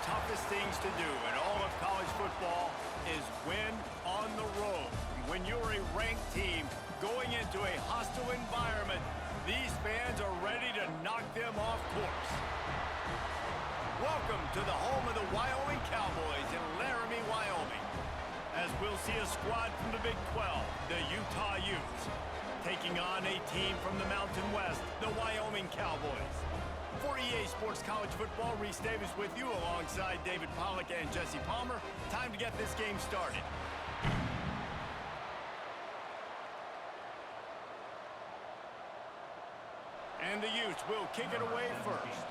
toughest things to do in all of college football is win on the road. When you're a ranked team going into a hostile environment, these fans are ready to knock them off course. Welcome to the home of the Wyoming Cowboys in Laramie, Wyoming, as we'll see a squad from the Big 12, the Utah Utes, taking on a team from the Mountain West, the Wyoming Cowboys. For EA Sports College Football, Reese Davis with you alongside David Pollack and Jesse Palmer. Time to get this game started. And the Utes will kick it away first.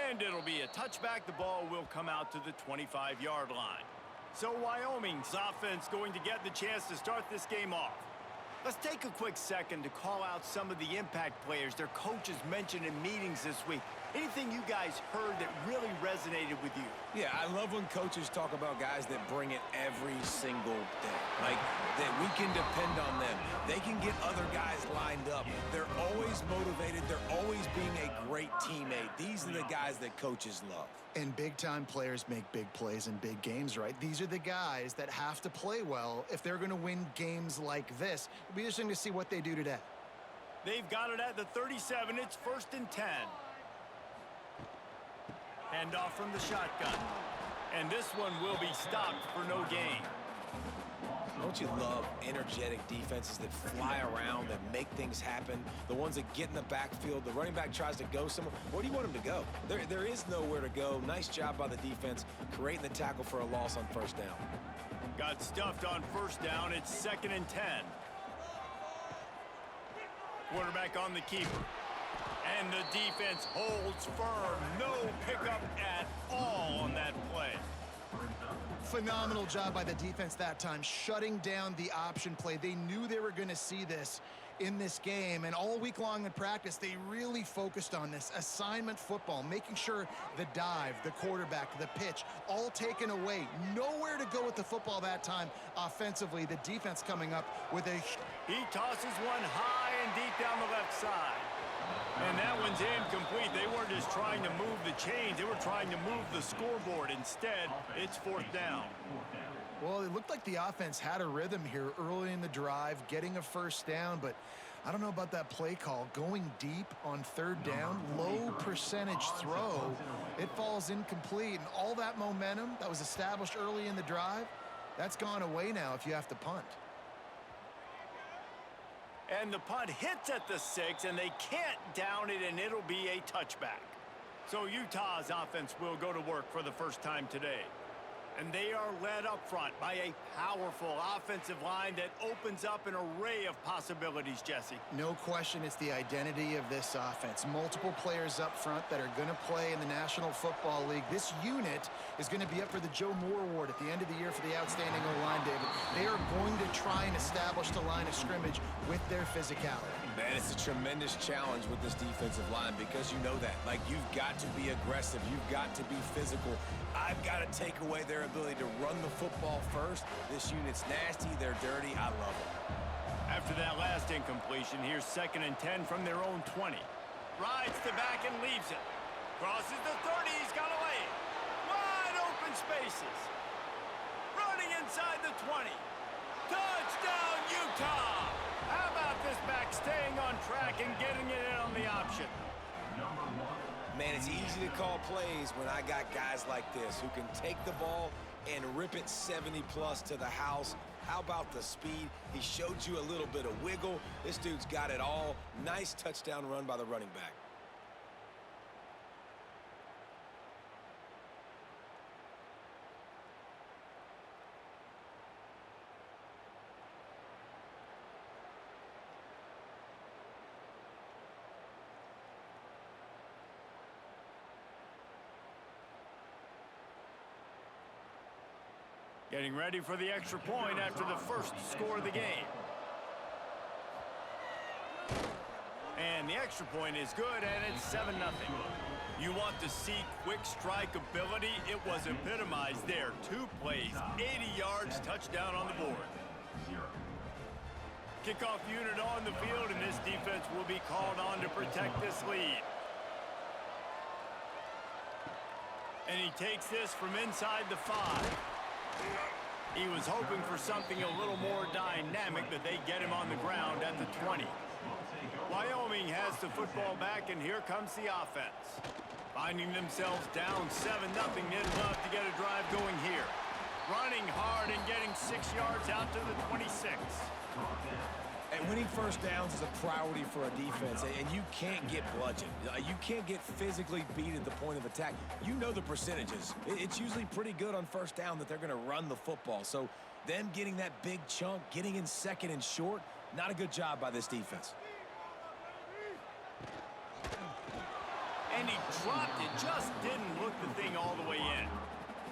And it'll be a touchback. The ball will come out to the 25-yard line. So Wyoming's offense going to get the chance to start this game off. Let's take a quick second to call out some of the impact players their coaches mentioned in meetings this week. Anything you guys heard that really resonated with you? Yeah, I love when coaches talk about guys that bring it every single day. Like, that we can depend on them. They can get other guys lined up. They're always motivated. They're always being a great teammate. These are the guys that coaches love. And big-time players make big plays in big games, right? These are the guys that have to play well if they're going to win games like this. It'll be interesting to see what they do today. They've got it at the 37. It's 1st and 10. Hand off from the shotgun. And this one will be stopped for no gain. Don't you love energetic defenses that fly around, that make things happen? The ones that get in the backfield, the running back tries to go somewhere. Where do you want him to go? There is nowhere to go. Nice job by the defense, creating the tackle for a loss on 1st down. Got stuffed on 1st down. It's 2nd and 10. Quarterback on the keeper. And the defense holds firm. No pickup at all on that play. Phenomenal job by the defense that time, shutting down the option play. They knew they were going to see this in this game, and all week long in practice, they really focused on this assignment football, making sure the dive, the quarterback, the pitch, all taken away. Nowhere to go with the football that time offensively. The defense coming up with a... He tosses one high and deep down the left side. And that one's incomplete. They weren't just trying to move the chains. They were trying to move the scoreboard. Instead, it's 4th down. Well, it looked like the offense had a rhythm here early in the drive, getting a 1st down, but I don't know about that play call. Going deep on 3rd down, low percentage throw. It falls incomplete, and all that momentum that was established early in the drive, that's gone away now if you have to punt. And the punt hits at the 6, and they can't down it, and it'll be a touchback. So Utah's offense will go to work for the first time today. And they are led up front by a powerful offensive line that opens up an array of possibilities, Jesse. No question, it's the identity of this offense. Multiple players up front that are going to play in the National Football League. This unit is going to be up for the Joe Moore Award at the end of the year for the outstanding O-line, David. They are going to try and establish the line of scrimmage with their physicality. Man, it's a tremendous challenge with this defensive line because you know that. Like, you've got to be aggressive. You've got to be physical. I've got to take away their ability to run the football first. This unit's nasty. They're dirty. I love it. After that last incompletion, here's 2nd and 10 from their own 20. Rides to back and leaves it. Crosses the 30. He's got a lane. Wide open spaces. Running inside the 20. Touchdown, Utah! How about this back staying on track and getting it in on the option? Man, it's easy to call plays when I got guys like this who can take the ball and rip it 70-plus to the house. How about the speed? He showed you a little bit of wiggle. This dude's got it all. Nice touchdown run by the running back. Getting ready for the extra point after the first score of the game. And the extra point is good, and it's 7-0. You want to see quick strike ability? It was epitomized there. 2 plays, 80 yards, touchdown on the board. Kickoff unit on the field, and this defense will be called on to protect this lead. And he takes this from inside the 5. He was hoping for something a little more dynamic, but they get him on the ground at the 20. Wyoming has the football back, and here comes the offense. Finding themselves down 7-0, they'd love to get a drive going here. Running hard and getting 6 yards out to the 26. And winning first downs is a priority for a defense, and you can't get bludgeoned. You can't get physically beat at the point of attack. You know the percentages. It's usually pretty good on first down that they're going to run the football. So them getting that big chunk, getting in second and short, not a good job by this defense. And he dropped it, just didn't look the thing all the way in.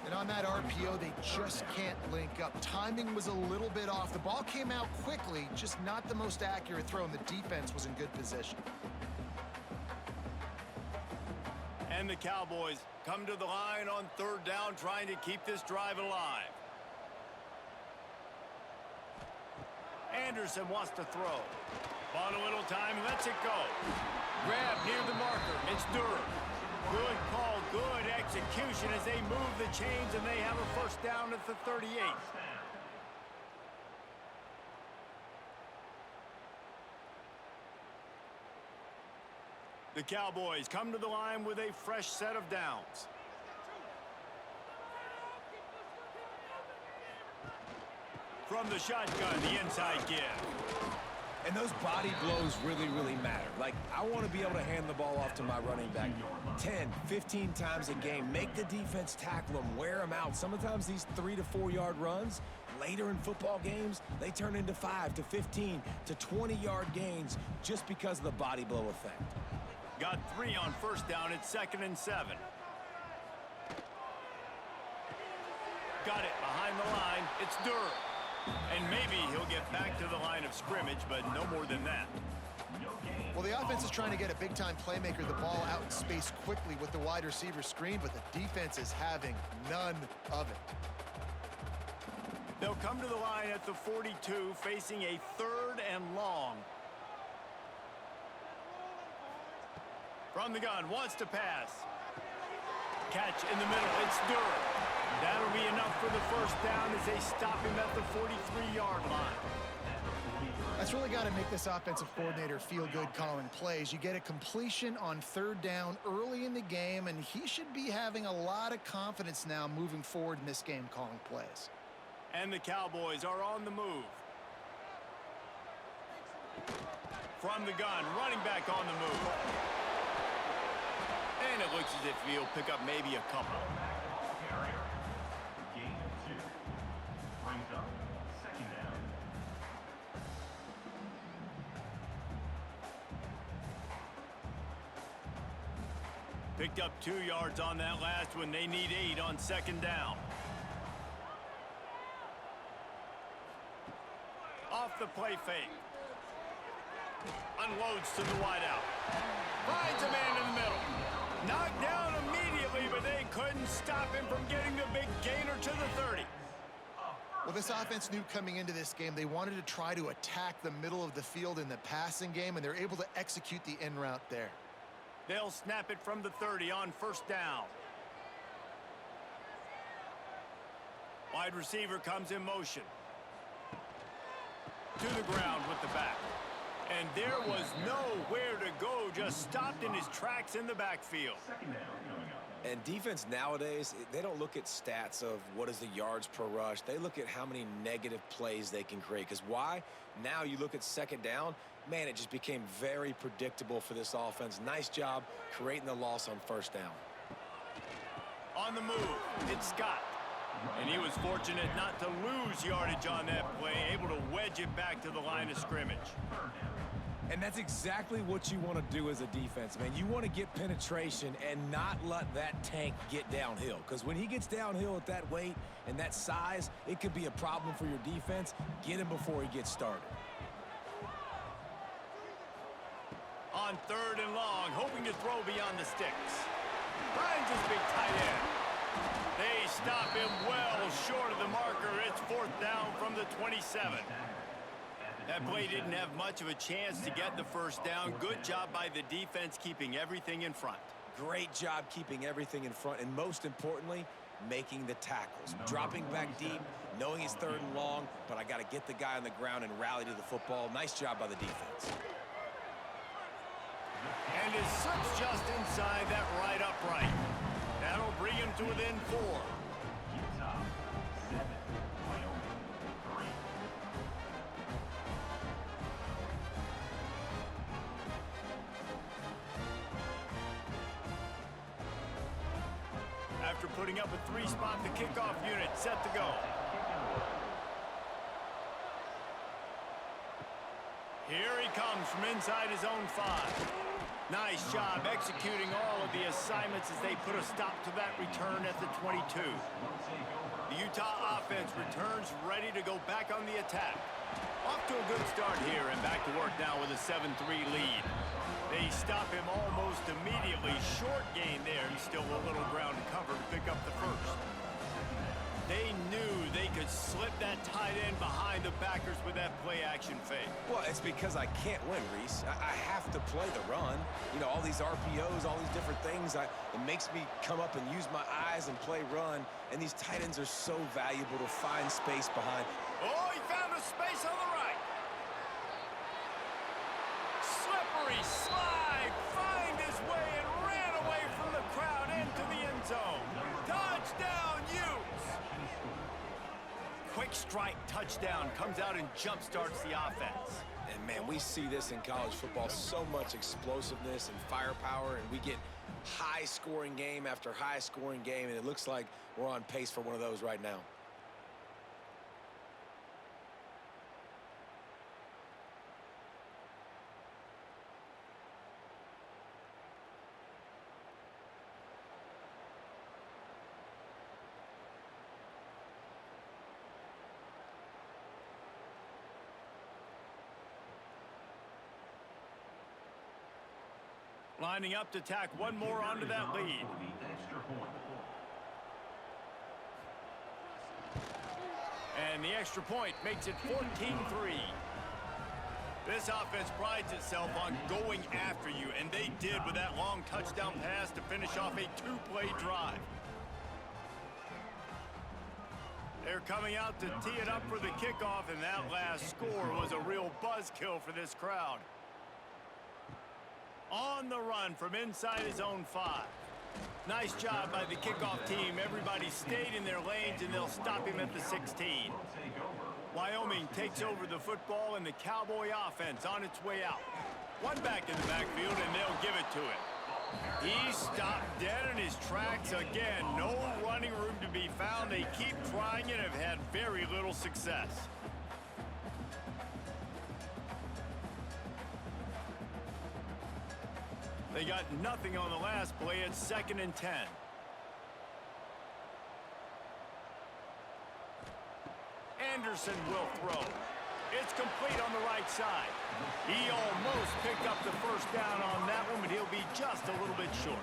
And on that RPO, they just can't link up. Timing was a little bit off. The ball came out quickly, just not the most accurate throw, and the defense was in good position. And the Cowboys come to the line on third down, trying to keep this drive alive. Anderson wants to throw. Bought a little time, lets it go. Grab near the marker. It's Durham. Good call, good execution as they move the chains, and they have a first down at the 38. The Cowboys come to the line with a fresh set of downs. From the shotgun, the inside give. And those body blows really, really matter. Like, I want to be able to hand the ball off to my running back 10, 15 times a game. Make the defense tackle them, wear them out. Sometimes these 3 to 4 yard runs, later in football games, they turn into 5 to 15 to 20 yard gains just because of the body blow effect. Got 3 on first down at 2nd and 7. Got it behind the line. It's Durham. And maybe he'll get back to the line of scrimmage, but no more than that. Well, the offense is trying to get a big-time playmaker the ball out in space quickly with the wide receiver screen, but the defense is having none of it. They'll come to the line at the 42, facing a 3rd and long. From the gun, wants to pass. Catch in the middle, it's Durham. That'll be enough for the first down as they stop him at the 43-yard line. That's really got to make this offensive coordinator feel good calling plays. You get a completion on 3rd down early in the game, and he should be having a lot of confidence now moving forward in this game calling plays. And the Cowboys are on the move. From the gun, running back on the move. And it looks as if he'll pick up maybe a couple. Picked up 2 yards on that last one. They need 8 on 2nd down. Off the play fake. Unloads to the wideout. Finds a man in the middle. Knocked down immediately, but they couldn't stop him from getting the big gainer to the 30. Well, this offense knew coming into this game they wanted to try to attack the middle of the field in the passing game, and they're able to execute the in route there. They'll snap it from the 30 on 1st down. Wide receiver comes in motion. To the ground with the back. And there was nowhere to go, just stopped in his tracks in the backfield. And defense nowadays, they don't look at stats of what is the yards per rush. They look at how many negative plays they can create. Because why? Now you look at 2nd down, man, it just became very predictable for this offense. Nice job creating the loss on 1st down. On the move, it's Scott. And he was fortunate not to lose yardage on that play, able to wedge it back to the line of scrimmage. And that's exactly what you want to do as a defense, man. You want to get penetration and not let that tank get downhill. Because when he gets downhill at that weight and that size, it could be a problem for your defense. Get him before he gets started. On 3rd and long, hoping to throw beyond the sticks. Finds his big tight end. They stop him well short of the marker. It's 4th down from the 27. That play didn't have much of a chance to get the first down. Good job by the defense keeping everything in front. Great job keeping everything in front, and most importantly, making the tackles. Dropping back deep, knowing it's 3rd and long, but I got to get the guy on the ground and rally to the football. Nice job by the defense. And it slips just inside that right upright. That'll bring him to within 4. After putting up a 3-spot, the kickoff unit set to go. Here he comes from inside his own 5. Nice job executing all of the assignments as they put a stop to that return at the 22. The Utah offense returns ready to go back on the attack. Off to a good start here and back to work now with a 7-3 lead. They stop him almost immediately. Short gain there and still a little ground to cover to pick up the first. They knew they could slip that tight end behind the backers with that play-action fake. Well, it's because I can't win, Reese. I have to play the run. You know, all these RPOs, all these different things. It makes me come up and use my eyes and play run. And these tight ends are so valuable to find space behind. Oh, he found a space on the right. Slippery slide. Find his way and ran away from the crowd into the end zone. Touchdown, Utes. Quick strike touchdown comes out and jump starts the offense. And man, we see this in college football, so much explosiveness and firepower, and we get high scoring game after high scoring game, and it looks like we're on pace for one of those right now. Lining up to tack one more onto that lead. And the extra point makes it 14-3. This offense prides itself on going after you, and they did with that long touchdown pass to finish off a 2-play drive. They're coming out to tee it up for the kickoff, and that last score was a real buzzkill for this crowd. On the run from inside his own 5. Nice job by the kickoff team. Everybody stayed in their lanes, and they'll stop him at the 16. Wyoming takes over the football, and the Cowboy offense on its way out. One back in the backfield, and they'll give it to him. He stopped dead in his tracks again. No running room to be found. They keep trying and have had very little success. They got nothing on the last play. It's 2nd and 10. Anderson will throw. It's complete on the right side. He almost picked up the first down on that one, but he'll be just a little bit short.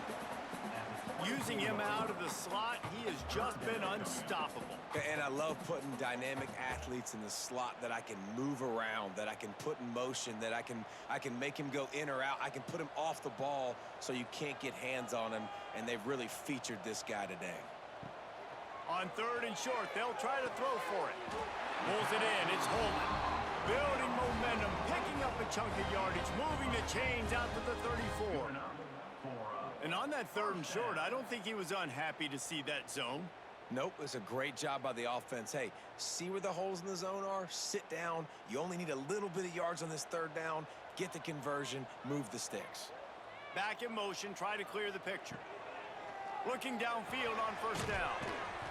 Using him out of the slot, he has just been unstoppable. And I love putting dynamic athletes in the slot that I can move around, that I can put in motion, that I can make him go in or out. I can put him off the ball so you can't get hands on him, and they've really featured this guy today. On 3rd and short, they'll try to throw for it. Pulls it in, it's Holman. Building momentum, picking up a chunk of yardage, moving the chains out to the 34. And on that 3rd and short, I don't think he was unhappy to see that zone. Nope, it's a great job by the offense. Hey, see where the holes in the zone are? Sit down. You only need a little bit of yards on this 3rd down. Get the conversion, move the sticks. Back in motion, try to clear the picture. Looking downfield on 1st down.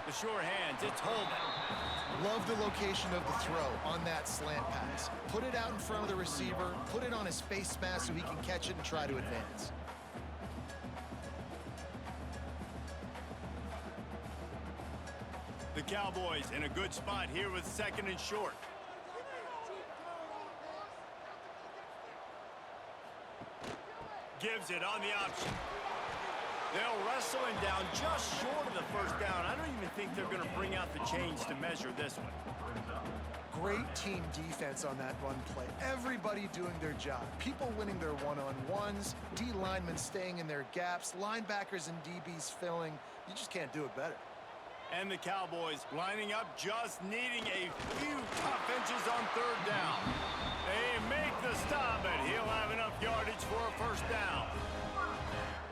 The sure hands, it's Holman. Love the location of the throw on that slant pass. Put it out in front of the receiver, put it on his face mask so he can catch it and try to advance. The Cowboys in a good spot here with 2nd and short. Gives it on the option. They'll wrestle him down just short of the 1st down. I don't even think they're going to bring out the chains to measure this one. Great team defense on that run play. Everybody doing their job. People winning their one-on-ones, D linemen staying in their gaps, linebackers and DBs filling. You just can't do it better. And the Cowboys lining up, just needing a few tough inches on third down. They make the stop, and he'll have enough yardage for a first down.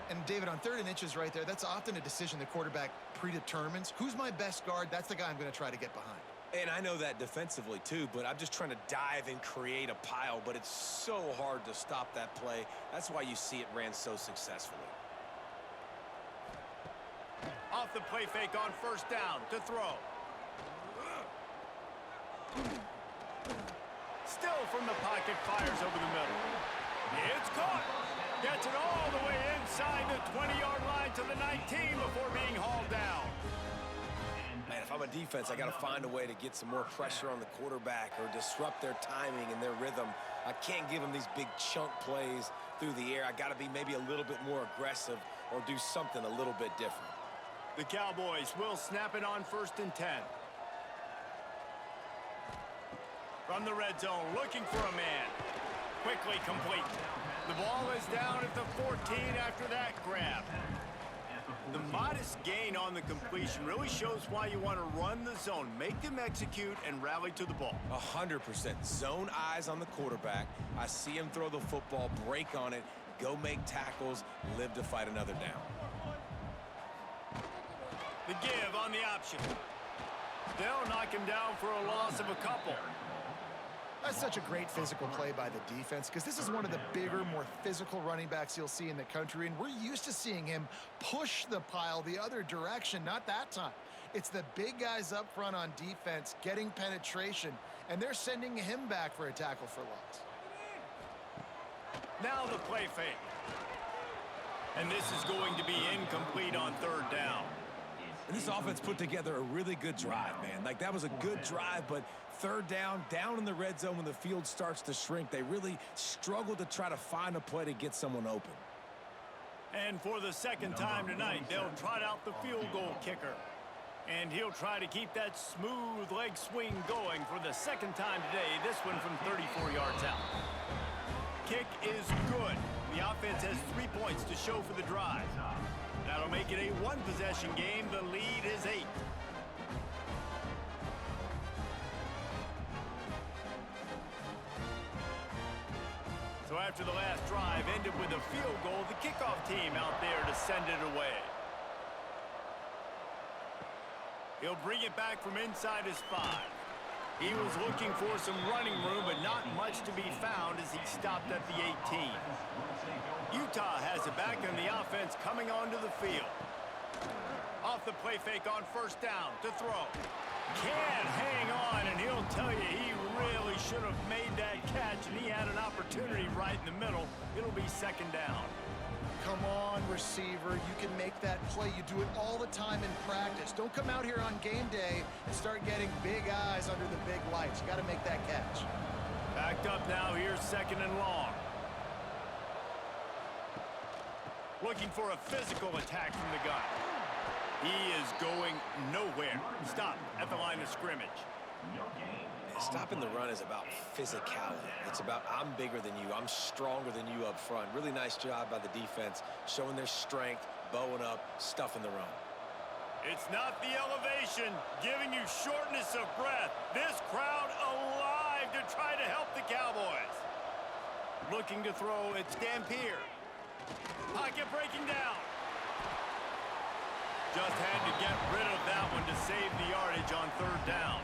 And David, on 3rd and inches right there, that's often a decision the quarterback predetermines. Who's my best guard? That's the guy I'm going to try to get behind. And I know that defensively, too, but I'm just trying to dive and create a pile, but it's so hard to stop that play. That's why you see it ran so successfully. Off the play fake on first down to throw. Still from the pocket, fires over the middle. It's caught. Gets it all the way inside the 20-yard line to the 19 before being hauled down. Man, if I'm a defense, I got to find a way to get some more pressure on the quarterback or disrupt their timing and their rhythm. I can't give them these big chunk plays through the air. I got to be maybe a little bit more aggressive or do something a little bit different. The Cowboys will snap it on 1st and 10. From the red zone, looking for a man. Quickly complete. The ball is down at the 14 after that grab. The modest gain on the completion really shows why you want to run the zone. Make them execute and rally to the ball. 100%. Zone eyes on the quarterback. I see him throw the football, break on it, go make tackles, live to fight another down. The give on the option. They'll knock him down for a loss of a couple. That's such a great physical play by the defense because this is one of the bigger, more physical running backs you'll see in the country, and we're used to seeing him push the pile the other direction. Not that time. It's the big guys up front on defense getting penetration, and they're sending him back for a tackle for loss. Now the play fake. And this is going to be incomplete on 3rd down. And this offense put together a really good drive, man. Like, that was a good drive, but 3rd down, down in the red zone when the field starts to shrink, they really struggle to try to find a play to get someone open. And for the 2nd time tonight, they'll trot out the field goal kicker. And he'll try to keep that smooth leg swing going for the 2nd time today, this one from 34 yards out. Kick is good. The offense has 3 points to show for the drive. That'll make it a 1-possession game. The lead is 8. So after the last drive ended with a field goal, the kickoff team out there to send it away. He'll bring it back from inside his 5. He was looking for some running room, but not much to be found as he stopped at the 18. Utah has it back, and the offense coming onto the field. Off the play fake on 1st down to throw. Can't hang on, and he'll tell you he really should have made that catch, and he had an opportunity right in the middle. It'll be 2nd down. Come on, receiver. You can make that play. You do it all the time in practice. Don't come out here on game day and start getting big eyes under the big lights. You got to make that catch. Backed up now. Here's 2nd and long. Looking for a physical attack from the gun. He is going nowhere. Stop at the line of scrimmage. Stopping the run is about physicality. It's about I'm bigger than you. I'm stronger than you up front. Really nice job by the defense, showing their strength, bowing up, stuffing the run. It's not the elevation giving you shortness of breath. This crowd alive to try to help the Cowboys. Looking to throw, it's Dampier. Pocket breaking down. Just had to get rid of that one to save the yardage on 3rd down.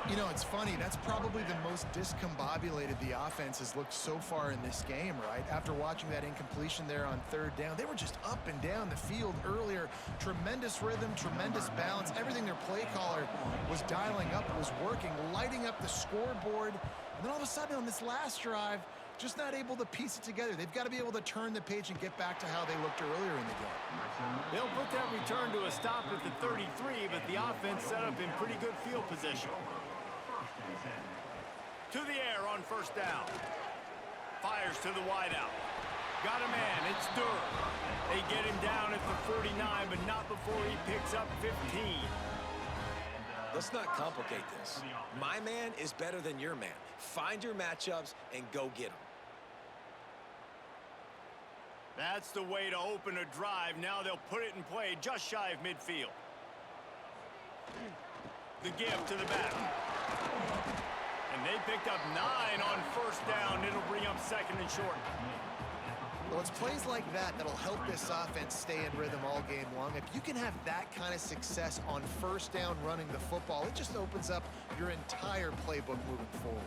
You know, it's funny. That's probably the most discombobulated the offense has looked so far in this game, right? After watching that incompletion there on 3rd down, they were just up and down the field earlier. Tremendous rhythm, tremendous balance. Everything their play caller was dialing up was working, lighting up the scoreboard. And then all of a sudden on this last drive, just not able to piece it together. They've got to be able to turn the page and get back to how they looked earlier in the game. They'll put that return to a stop at the 33, but the offense set up in pretty good field position. To the air on 1st down. Fires to the wideout. Got a man. It's Durr. They get him down at the 49, but not before he picks up 15. Let's not complicate this. My man is better than your man. Find your matchups and go get them. That's the way to open a drive. Now they'll put it in play just shy of midfield. The give to the back. And they picked up 9 on first down. It'll bring up second and short. Well, it's plays like that that'll help this offense stay in rhythm all game long. If you can have that kind of success on first down running the football, it just opens up your entire playbook moving forward.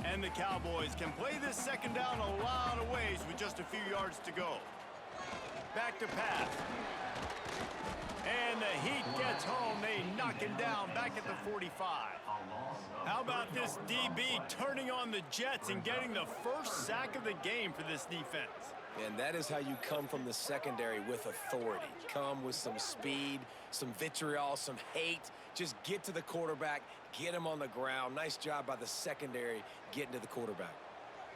And the Cowboys can play this second down a lot of ways with just a few yards to go. Back to pass. And the Heat gets home. They knock him down back at the 45. How about this DB turning on the Jets and getting the first sack of the game for this defense? And that is how you come from the secondary with authority. Come with some speed, some vitriol, some hate. Just get to the quarterback, get him on the ground. Nice job by the secondary getting to the quarterback.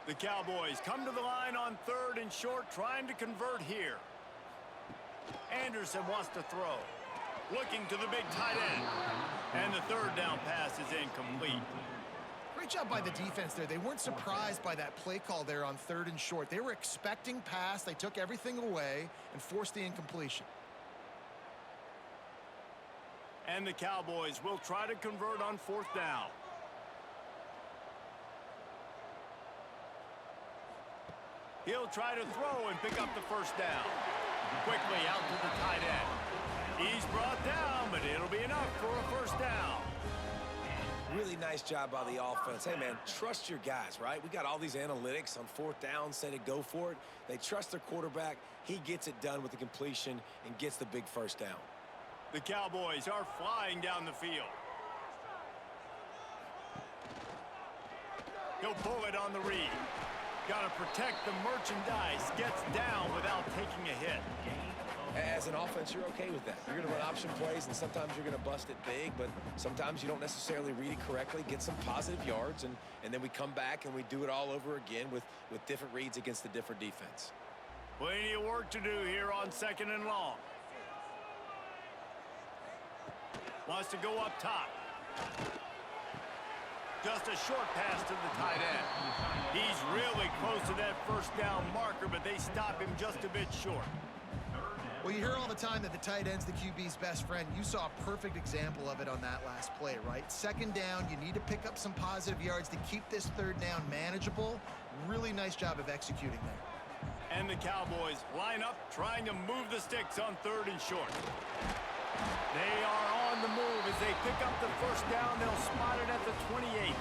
The Cowboys come to the line on third and short, trying to convert here. Anderson wants to throw. Looking to the big tight end. And the third down pass is incomplete. Great job by the defense there. They weren't surprised by that play call there on third and short. They were expecting pass. They took everything away and forced the incompletion. And the Cowboys will try to convert on fourth down. He'll try to throw and pick up the first down. Quickly out to the tight end. He's brought down, but it'll be enough for a first down. Really nice job by the offense. Hey, man, trust your guys, right? We got all these analytics on fourth down, say to go for it. They trust their quarterback. He gets it done with the completion and gets the big first down. The Cowboys are flying down the field. He'll pull it on the read. Got to protect the merchandise. Gets down without taking a hit. As an offense, you're okay with that. You're going to run option plays, and sometimes you're going to bust it big, but sometimes you don't necessarily read it correctly, get some positive yards, and then we come back and we do it all over again with different reads against the different defense. Plenty of work to do here on second and long. Wants to go up top. Just a short pass to the tight end. He's really close to that first down marker, but they stop him just a bit short. Well, you hear all the time that the tight end's the QB's best friend. You saw a perfect example of it on that last play, right? Second down, you need to pick up some positive yards to keep this third down manageable. Really nice job of executing there. And the Cowboys line up, trying to move the sticks on third and short. They are on the move as they pick up the first down. They'll spot it at the 28.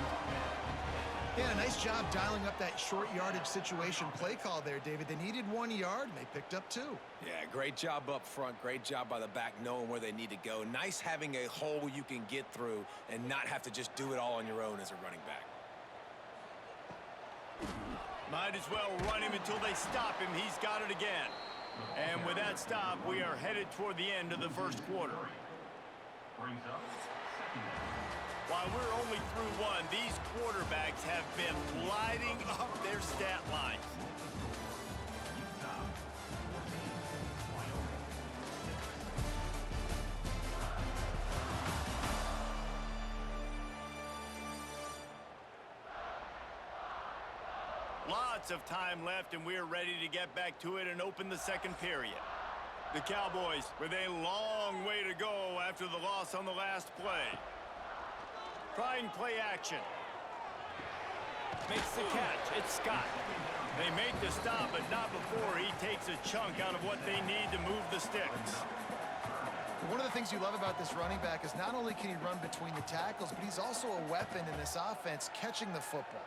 Yeah, nice job dialing up that short yardage situation play call there, David. They needed 1 yard, and they picked up 2. Yeah, great job up front. Great job by the back knowing where they need to go. Nice having a hole you can get through and not have to just do it all on your own as a running back. Might as well run him until they stop him. He's got it again. And with that stop, we are headed toward the end of the first quarter. While we're only through one, these quarterbacks have been lighting up their stat lines. Lots of time left, and we're ready to get back to it and open the second period. The Cowboys with a long way to go after the loss on the last play. Trying play action. Makes the catch. It's Scott. They make the stop, but not before he takes a chunk out of what they need to move the sticks. One of the things you love about this running back is not only can he run between the tackles, but he's also a weapon in this offense catching the football.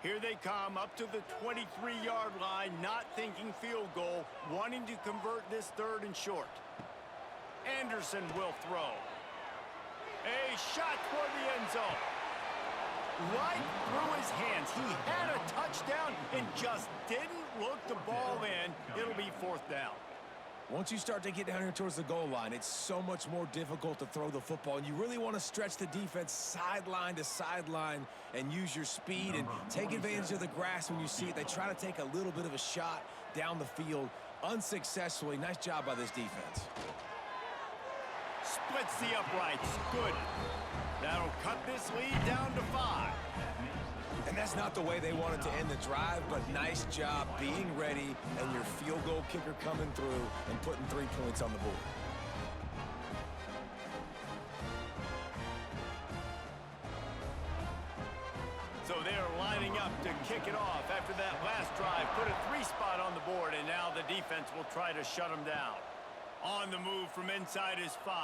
Here they come up to the 23-yard line, not thinking field goal, wanting to convert this third and short. Anderson will throw. A shot toward the end zone. Right through his hands. He had a touchdown and just didn't look the ball in. It'll be fourth down. Once you start to get down here towards the goal line, it's so much more difficult to throw the football, and you really want to stretch the defense sideline to sideline and use your speed and take advantage of the grass when you see it. They try to take a little bit of a shot down the field unsuccessfully. Nice job by this defense. Splits the uprights. Good. That'll cut this lead down to 5. And that's not the way they wanted to end the drive, but nice job being ready and your field goal kicker coming through and putting 3 points on the board. So they're lining up to kick it off after that last drive. Put a 3 spot on the board, and now the defense will try to shut them down. On the move from inside his 5.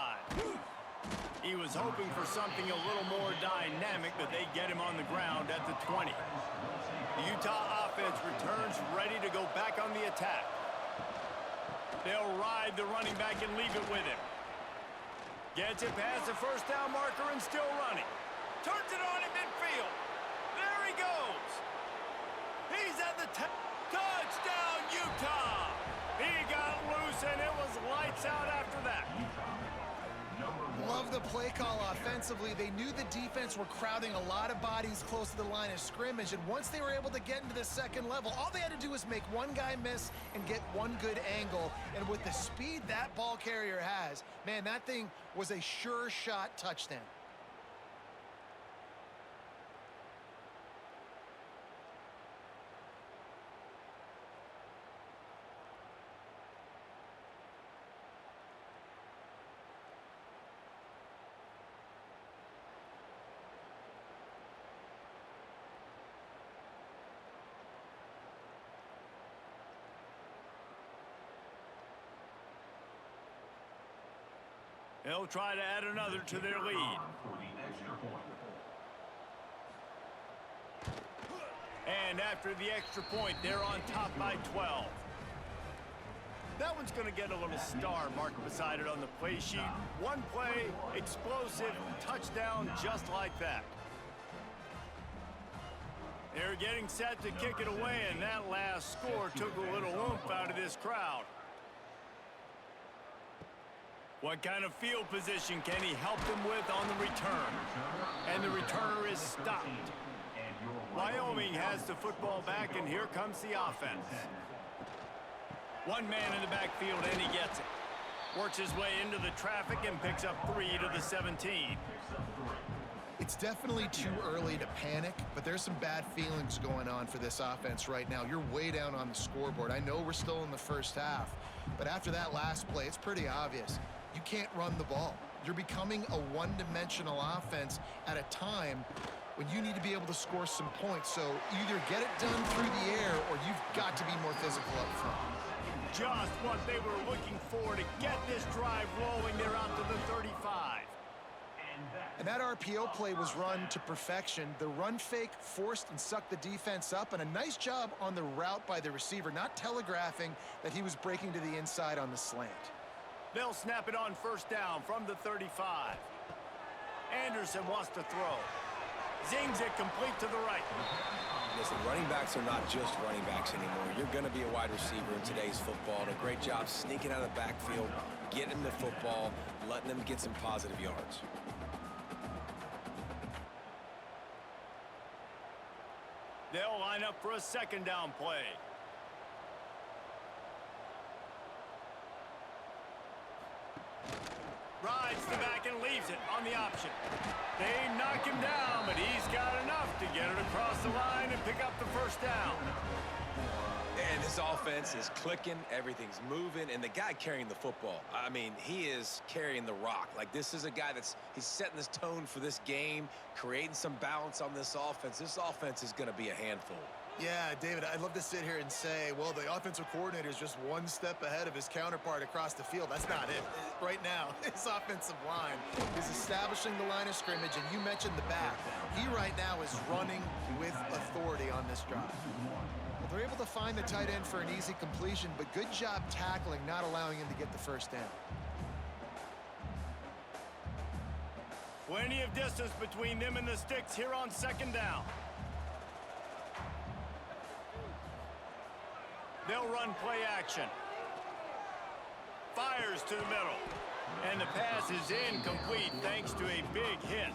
He was hoping for something a little more dynamic, but they get him on the ground at the 20. The Utah offense returns ready to go back on the attack. They'll ride the running back and leave it with him. Gets it past the first down marker and still running. Turns it on in midfield. There he goes. He's at the touchdown, Utah. He got loose, and it was lights out after that. Love the play call offensively. They knew the defense were crowding a lot of bodies close to the line of scrimmage, and once they were able to get into the second level, all they had to do was make one guy miss and get one good angle. And with the speed that ball carrier has, man, that thing was a sure shot touchdown. They'll try to add another to their lead. And after the extra point, they're on top by 12. That one's going to get a little star marked beside it on the play sheet. One play, explosive, touchdown just like that. They're getting set to kick it away, and that last score took a little oomph out of this crowd. What kind of field position can he help them with on the return? And the returner is stopped. Wyoming has the football back, and here comes the offense. One man in the backfield, and he gets it. Works his way into the traffic and picks up 3 to the 17. It's definitely too early to panic, but there's some bad feelings going on for this offense right now. You're way down on the scoreboard. I know we're still in the first half, but after that last play, it's pretty obvious. You can't run the ball. You're becoming a one-dimensional offense at a time when you need to be able to score some points. So either get it done through the air or you've got to be more physical up front. Just what they were looking for to get this drive rolling. They're out to the 35. And that RPO play was run to perfection. The run fake forced and sucked the defense up, and a nice job on the route by the receiver, not telegraphing that he was breaking to the inside on the slant. They'll snap it on first down from the 35. Anderson wants to throw. Zings it complete to the right. Listen, running backs are not just running backs anymore. You're going to be a wide receiver in today's football. And a great job sneaking out of the backfield, getting them the football, letting them get some positive yards. They'll line up for a second down play. Rides the back and leaves it on the option. They knock him down, but he's got enough to get it across the line and pick up the first down. And this offense is clicking, everything's moving, and the guy carrying the football, I mean, he is carrying the rock. Like, this is a guy he's setting this tone for this game, creating some balance on this offense. This offense is going to be a handful. Yeah, David, I'd love to sit here and say, well, the offensive coordinator is just one step ahead of his counterpart across the field. That's not it. Right now, his offensive line is establishing the line of scrimmage, and you mentioned the back. He right now is running with authority on this drive. Well, they're able to find the tight end for an easy completion, but good job tackling, not allowing him to get the first down. Plenty of distance between them and the sticks here on second down. They'll run play action. Fires to the middle. And the pass is incomplete thanks to a big hit.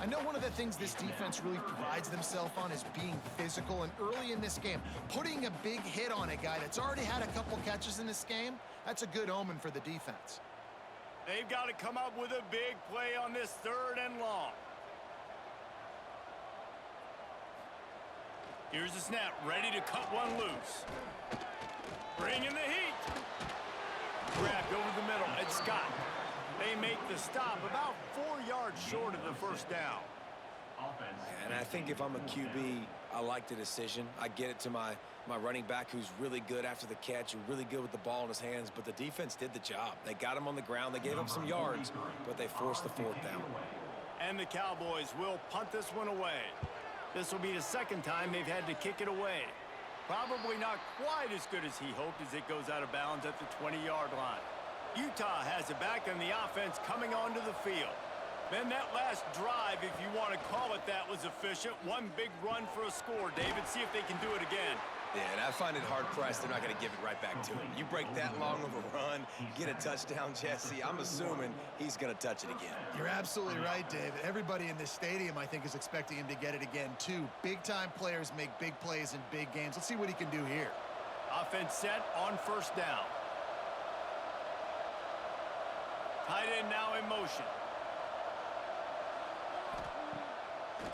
I know one of the things this defense really prides themselves on is being physical, and early in this game, putting a big hit on a guy that's already had a couple catches in this game, that's a good omen for the defense. They've got to come up with a big play on this 3rd and long. Here's the snap, ready to cut one loose. Bring in the heat. Grabbed over the middle, it's Scott. They make the stop about 4 yards short of the 1st down. And I think if I'm a QB, I like the decision. I get it to my running back who's really good after the catch, who's really good with the ball in his hands, but the defense did the job. They got him on the ground. They gave up some yards, but they forced the 4th down. And the Cowboys will punt this one away. This will be the 2nd time they've had to kick it away. Probably not quite as good as he hoped as it goes out of bounds at the 20-yard line. Utah has it back and the offense coming onto the field. Then that last drive, if you want to call it that, was efficient. One big run for a score. David, see if they can do it again. Yeah, and I find it hard-pressed they're not going to give it right back to him. You break that long of a run, get a touchdown, Jesse, I'm assuming he's going to touch it again. You're absolutely right, David. Everybody in this stadium, I think, is expecting him to get it again, too. Big-time players make big plays in big games. Let's see what he can do here. Offense set on 1st down. Tight end now in motion.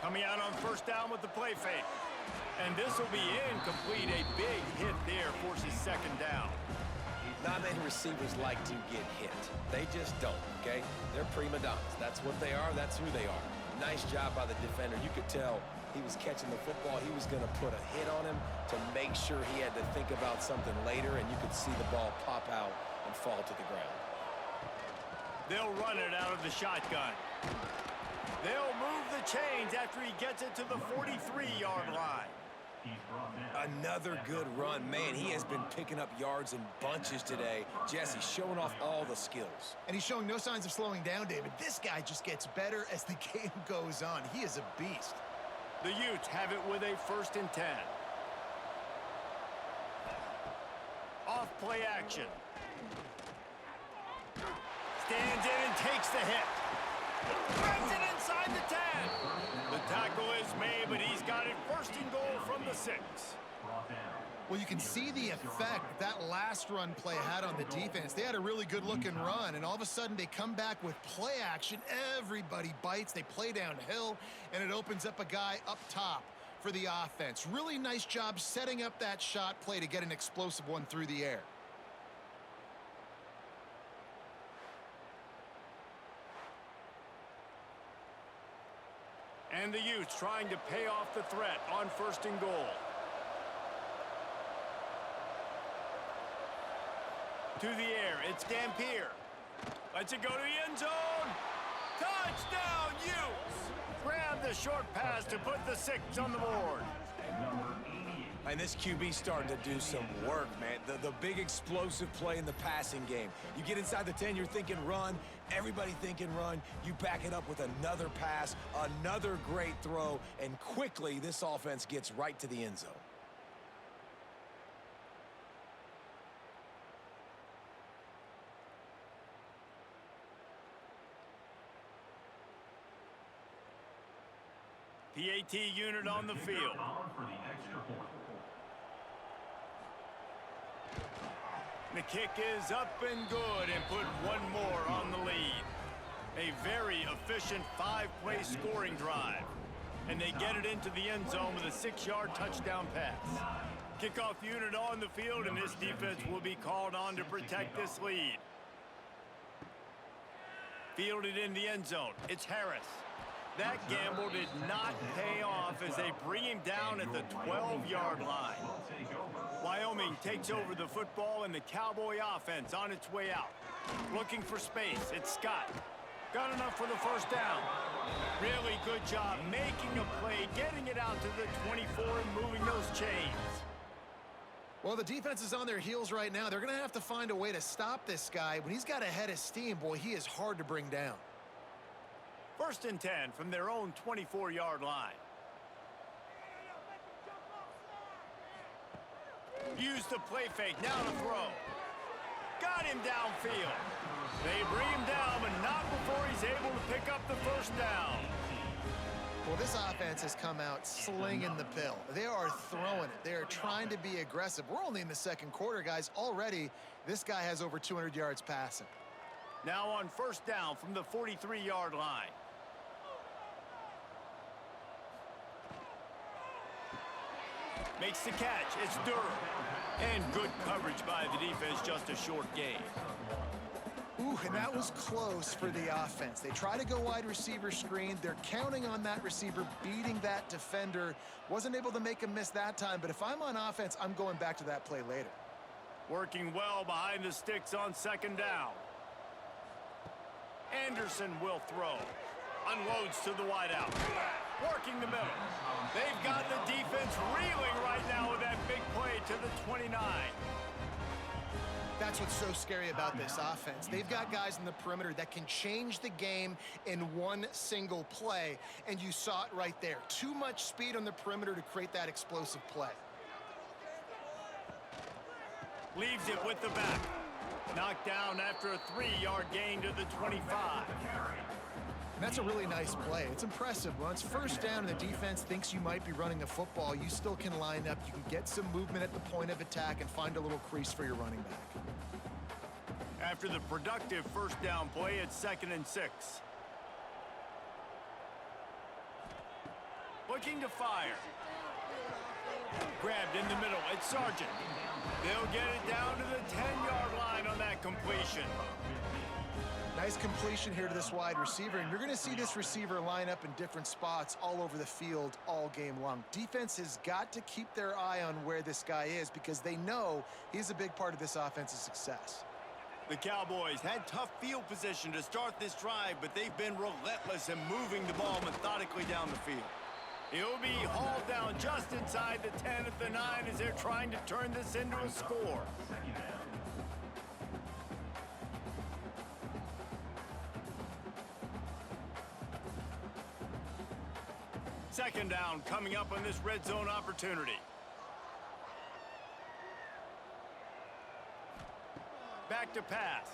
Coming out on 1st down with the play fake. And this will be incomplete. A big hit there forces 2nd down. Not many receivers like to get hit. They just don't, okay? They're prima donnas. That's what they are. That's who they are. Nice job by the defender. You could tell he was catching the football. He was going to put a hit on him to make sure he had to think about something later, and you could see the ball pop out and fall to the ground. They'll run it out of the shotgun. They'll move the chains after he gets it to the 43-yard line. Another good run. Man, he has been picking up yards in bunches today. Jesse showing off all the skills. And he's showing no signs of slowing down, David. This guy just gets better as the game goes on. He is a beast. The Utes have it with a 1st and 10. Off play action. Stands in and takes the hit. Runs it inside the 10. The tackle is made, but he's got it 1st and goal from the 6. Well, you can see the effect that last run play had on the defense. They had a really good-looking run, and all of a sudden they come back with play action. Everybody bites. They play downhill, and it opens up a guy up top for the offense. Really nice job setting up that shot play to get an explosive one through the air. And the Utes trying to pay off the threat on 1st and goal. To the air, it's Dampier. Lets it go to the end zone. Touchdown, Utes! Grab the short pass to put the 6 on the board. And this QB starting to do some work, man. The big explosive play in the passing game. You get inside the 10, you're thinking run. Everybody thinking run. You back it up with another pass, another great throw, and quickly this offense gets right to the end zone. PAT unit on the field. The kick is up and good and put one more on the lead. A very efficient 5-play scoring drive. And they get it into the end zone with a 6-yard touchdown pass. Kickoff unit on the field, and this defense will be called on to protect this lead. Fielded in the end zone. It's Harris. That gamble did not pay off as they bring him down at the 12-yard line. Wyoming takes over the football and the Cowboy offense on its way out. Looking for space, it's Scott. Got enough for the 1st down. Really good job making a play, getting it out to the 24 and moving those chains. Well, the defense is on their heels right now. They're going to have to find a way to stop this guy. When he's got a head of steam, boy, he is hard to bring down. 1st and 10 from their own 24-yard line. Use the play fake, now to throw. Got him downfield. They bring him down, but not before he's able to pick up the 1st down. Well, this offense has come out slinging the pill. They are throwing it. They are trying to be aggressive. We're only in the 2nd quarter, guys. Already, this guy has over 200 yards passing. Now on first down from the 43-yard line. Makes the catch. It's Durham. And good coverage by the defense, just a short gain. Ooh, and that was close for the offense. They try to go wide receiver screen. They're counting on that receiver beating that defender. Wasn't able to make him miss that time, but if I'm on offense, I'm going back to that play later. Working well behind the sticks on second down. Anderson will throw. Unloads to the wideout. Working the middle. They've got the defense reeling right now with that big play to the 29. That's what's so scary about this offense. They've got guys in the perimeter that can change the game in one single play, and you saw it right there. Too much speed on the perimeter to create that explosive play. Leaves it with the back. Knocked down after a 3-yard gain to the 25. And that's a really nice play. It's impressive. When it's first down and the defense thinks you might be running the football, you still can line up. You can get some movement at the point of attack and find a little crease for your running back. After the productive first down play, it's 2nd and 6. Looking to fire. Grabbed in the middle. It's Sargent. They'll get it down to the 10-yard line on that completion. Nice completion here to this wide receiver, and you're going to see this receiver line up in different spots all over the field all game long. Defense has got to keep their eye on where this guy is because they know he's a big part of this offense's success. The Cowboys had tough field position to start this drive, but they've been relentless in moving the ball methodically down the field. He'll be hauled down just inside the 10 at the 9 as they're trying to turn this into a score. Second down coming up on this red zone opportunity. Back to pass.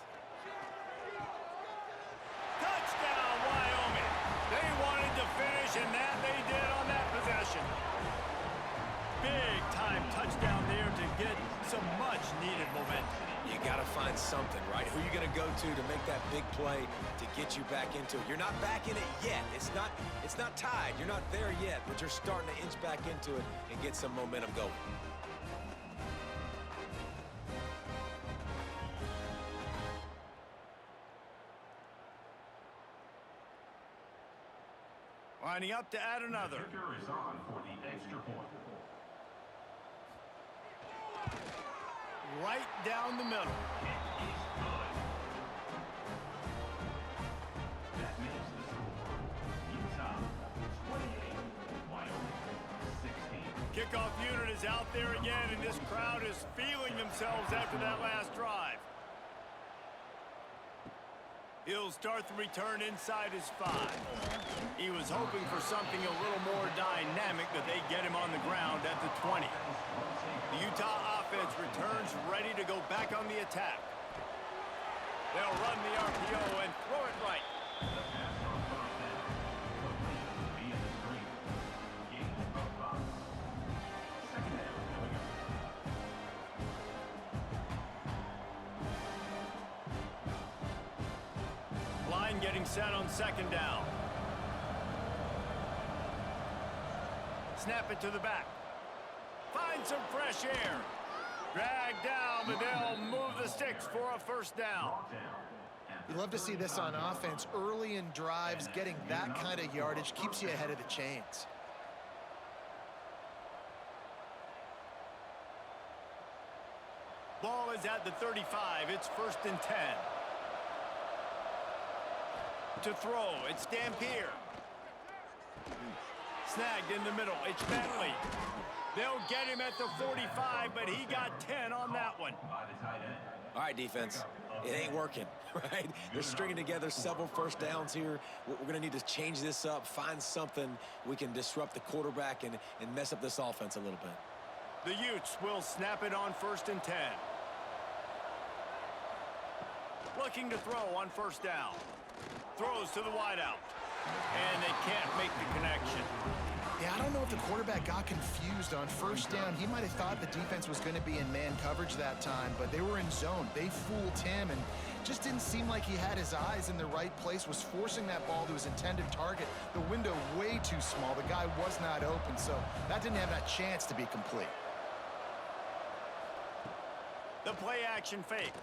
Touchdown, Wyoming. They wanted to finish, and that they did on that possession. Big-time touchdown there to get some much-needed momentum. You got to find something, right? Who are you going to go to make that big play to get you back into it? You're not back in it yet. It's not tied. You're not there yet, but you're starting to inch back into it and get some momentum going. Lining up to add another. The kicker is on for the extra point. Right down the middle. That makes the score. Utah 28, Wyoming 16. Kickoff unit is out there again, and this crowd is feeling themselves after that last drive. He'll start the return inside his 5. He was hoping for something a little more dynamic, but they get him on the ground at the 20. The Utah offense returns ready to go back on the attack. They'll run the RPO and throw it right. Line getting set on second down. Snap it to the back. Find some fresh air. Drag down, but they'll move the sticks for a first down. You love to see this on offense. Early in drives, getting that kind of yardage keeps you ahead of the chains. Ball is at the 35. It's 1st and 10. To throw, it's Dampier. Snagged in the middle, it's Bentley. They'll get him at the 45, but he got 10 on that one. All right, defense, it ain't working, right? They're stringing together several first downs here. We're going to need to change this up, find something we can disrupt the quarterback and mess up this offense a little bit. The Utes will snap it on 1st and 10. Looking to throw on first down. Throws to the wideout. And they can't make the connection. Yeah, I don't know if the quarterback got confused on first down. He might have thought the defense was going to be in man coverage that time, but they were in zone. They fooled him and just didn't seem like he had his eyes in the right place, was forcing that ball to his intended target. The window way too small. The guy was not open, so that didn't have that chance to be complete. The play action fake.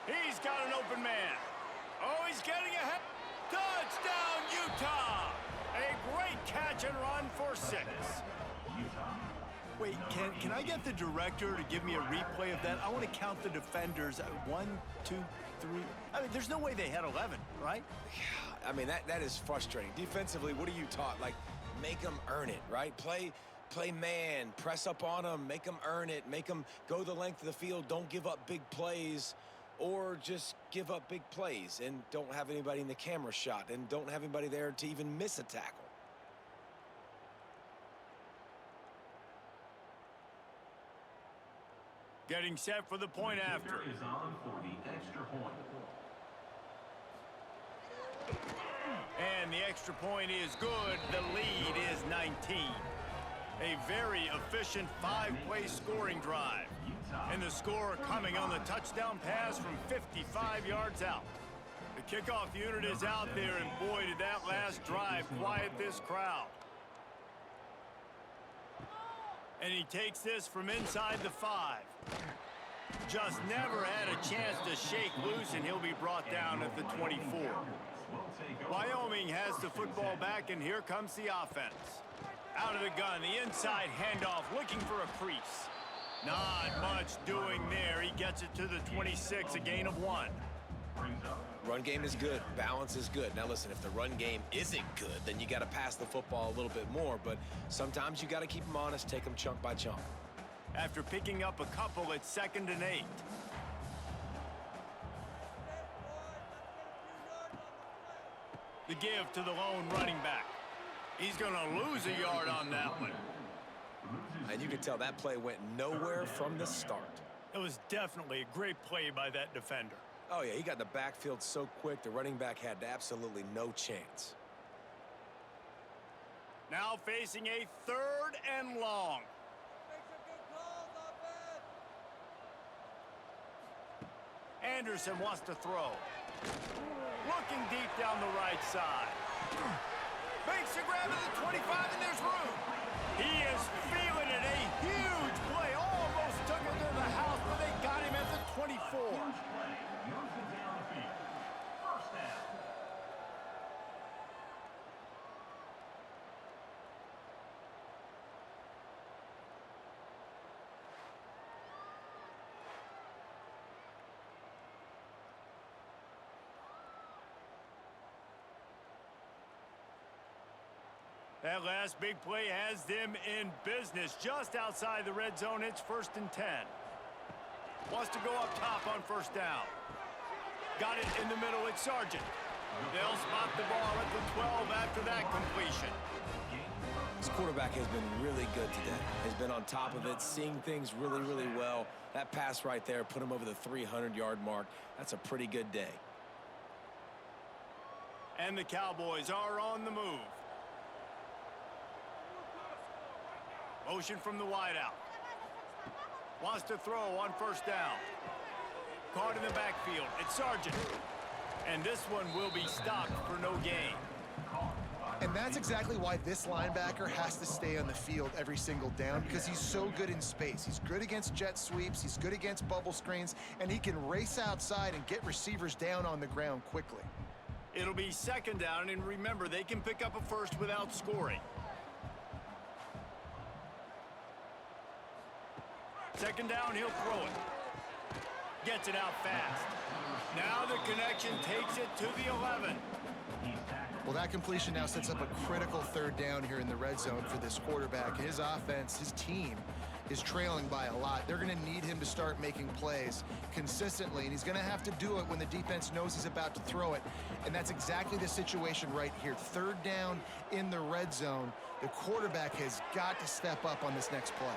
He's got an open man. Oh, he's getting ahead. Touchdown, Utah! A great catch and run for 6. Wait, can I get the director to give me a replay of that? I want to count the defenders. 1, 2, 3. I mean, there's no way they had 11, right? Yeah, I mean, that is frustrating. Defensively, what are you taught? Like, make them earn it, right? Play man, press up on them, make them earn it, make them go the length of the field, don't give up big plays, or just give up big plays and don't have anybody in the camera shot and don't have anybody there to even miss a tackle. Getting set for the point after. Is on for the extra point. And the extra point is good. The lead is 19. A very efficient 5-play scoring drive. And the score coming on the touchdown pass from 55 yards out. The kickoff unit is out there, and boy, did that last drive quiet this crowd. And he takes this from inside the 5. Just never had a chance to shake loose, and he'll be brought down at the 24. Wyoming has the football back, and here comes the offense. Out of the gun, the inside handoff, looking for a crease. Not much doing there. He gets it to the 26, a gain of 1. Run game is good. Balance is good. Now, listen, if the run game isn't good, then you got to pass the football a little bit more. But sometimes you got to keep them honest, take them chunk by chunk. After picking up a couple, it's 2nd and 8. The give to the lone running back. He's going to lose a yard on that one. And you can tell that play went nowhere from the start. It was definitely a great play by that defender. Oh, yeah, he got in the backfield so quick, the running back had absolutely no chance. Now facing a 3rd and long. Anderson wants to throw. Looking deep down the right side. Makes a grab at the 25, and there's room. He is feeling it. A huge play. Almost took it to the house, but they got him at the 24. That last big play has them in business. Just outside the red zone, it's 1st and 10. Wants to go up top on 1st down. Got it in the middle, it's Sargent. They'll spot the ball at the 12 after that completion. This quarterback has been really good today. He's been on top of it, seeing things really, really well. That pass right there put him over the 300-yard mark. That's a pretty good day. And the Cowboys are on the move. Motion from the wideout. Wants to throw on 1st down. Caught in the backfield. It's Sargent. And this one will be stopped for no gain. And that's exactly why this linebacker has to stay on the field every single down, because he's so good in space. He's good against jet sweeps. He's good against bubble screens. And he can race outside and get receivers down on the ground quickly. It'll be 2nd down, and remember, they can pick up a first without scoring. 2nd down, he'll throw it. Gets it out fast. Now the connection takes it to the 11. Well, that completion now sets up a critical 3rd down here in the red zone for this quarterback. His offense, his team, is trailing by a lot. They're going to need him to start making plays consistently, and he's going to have to do it when the defense knows he's about to throw it. And that's exactly the situation right here. 3rd down in the red zone. The quarterback has got to step up on this next play.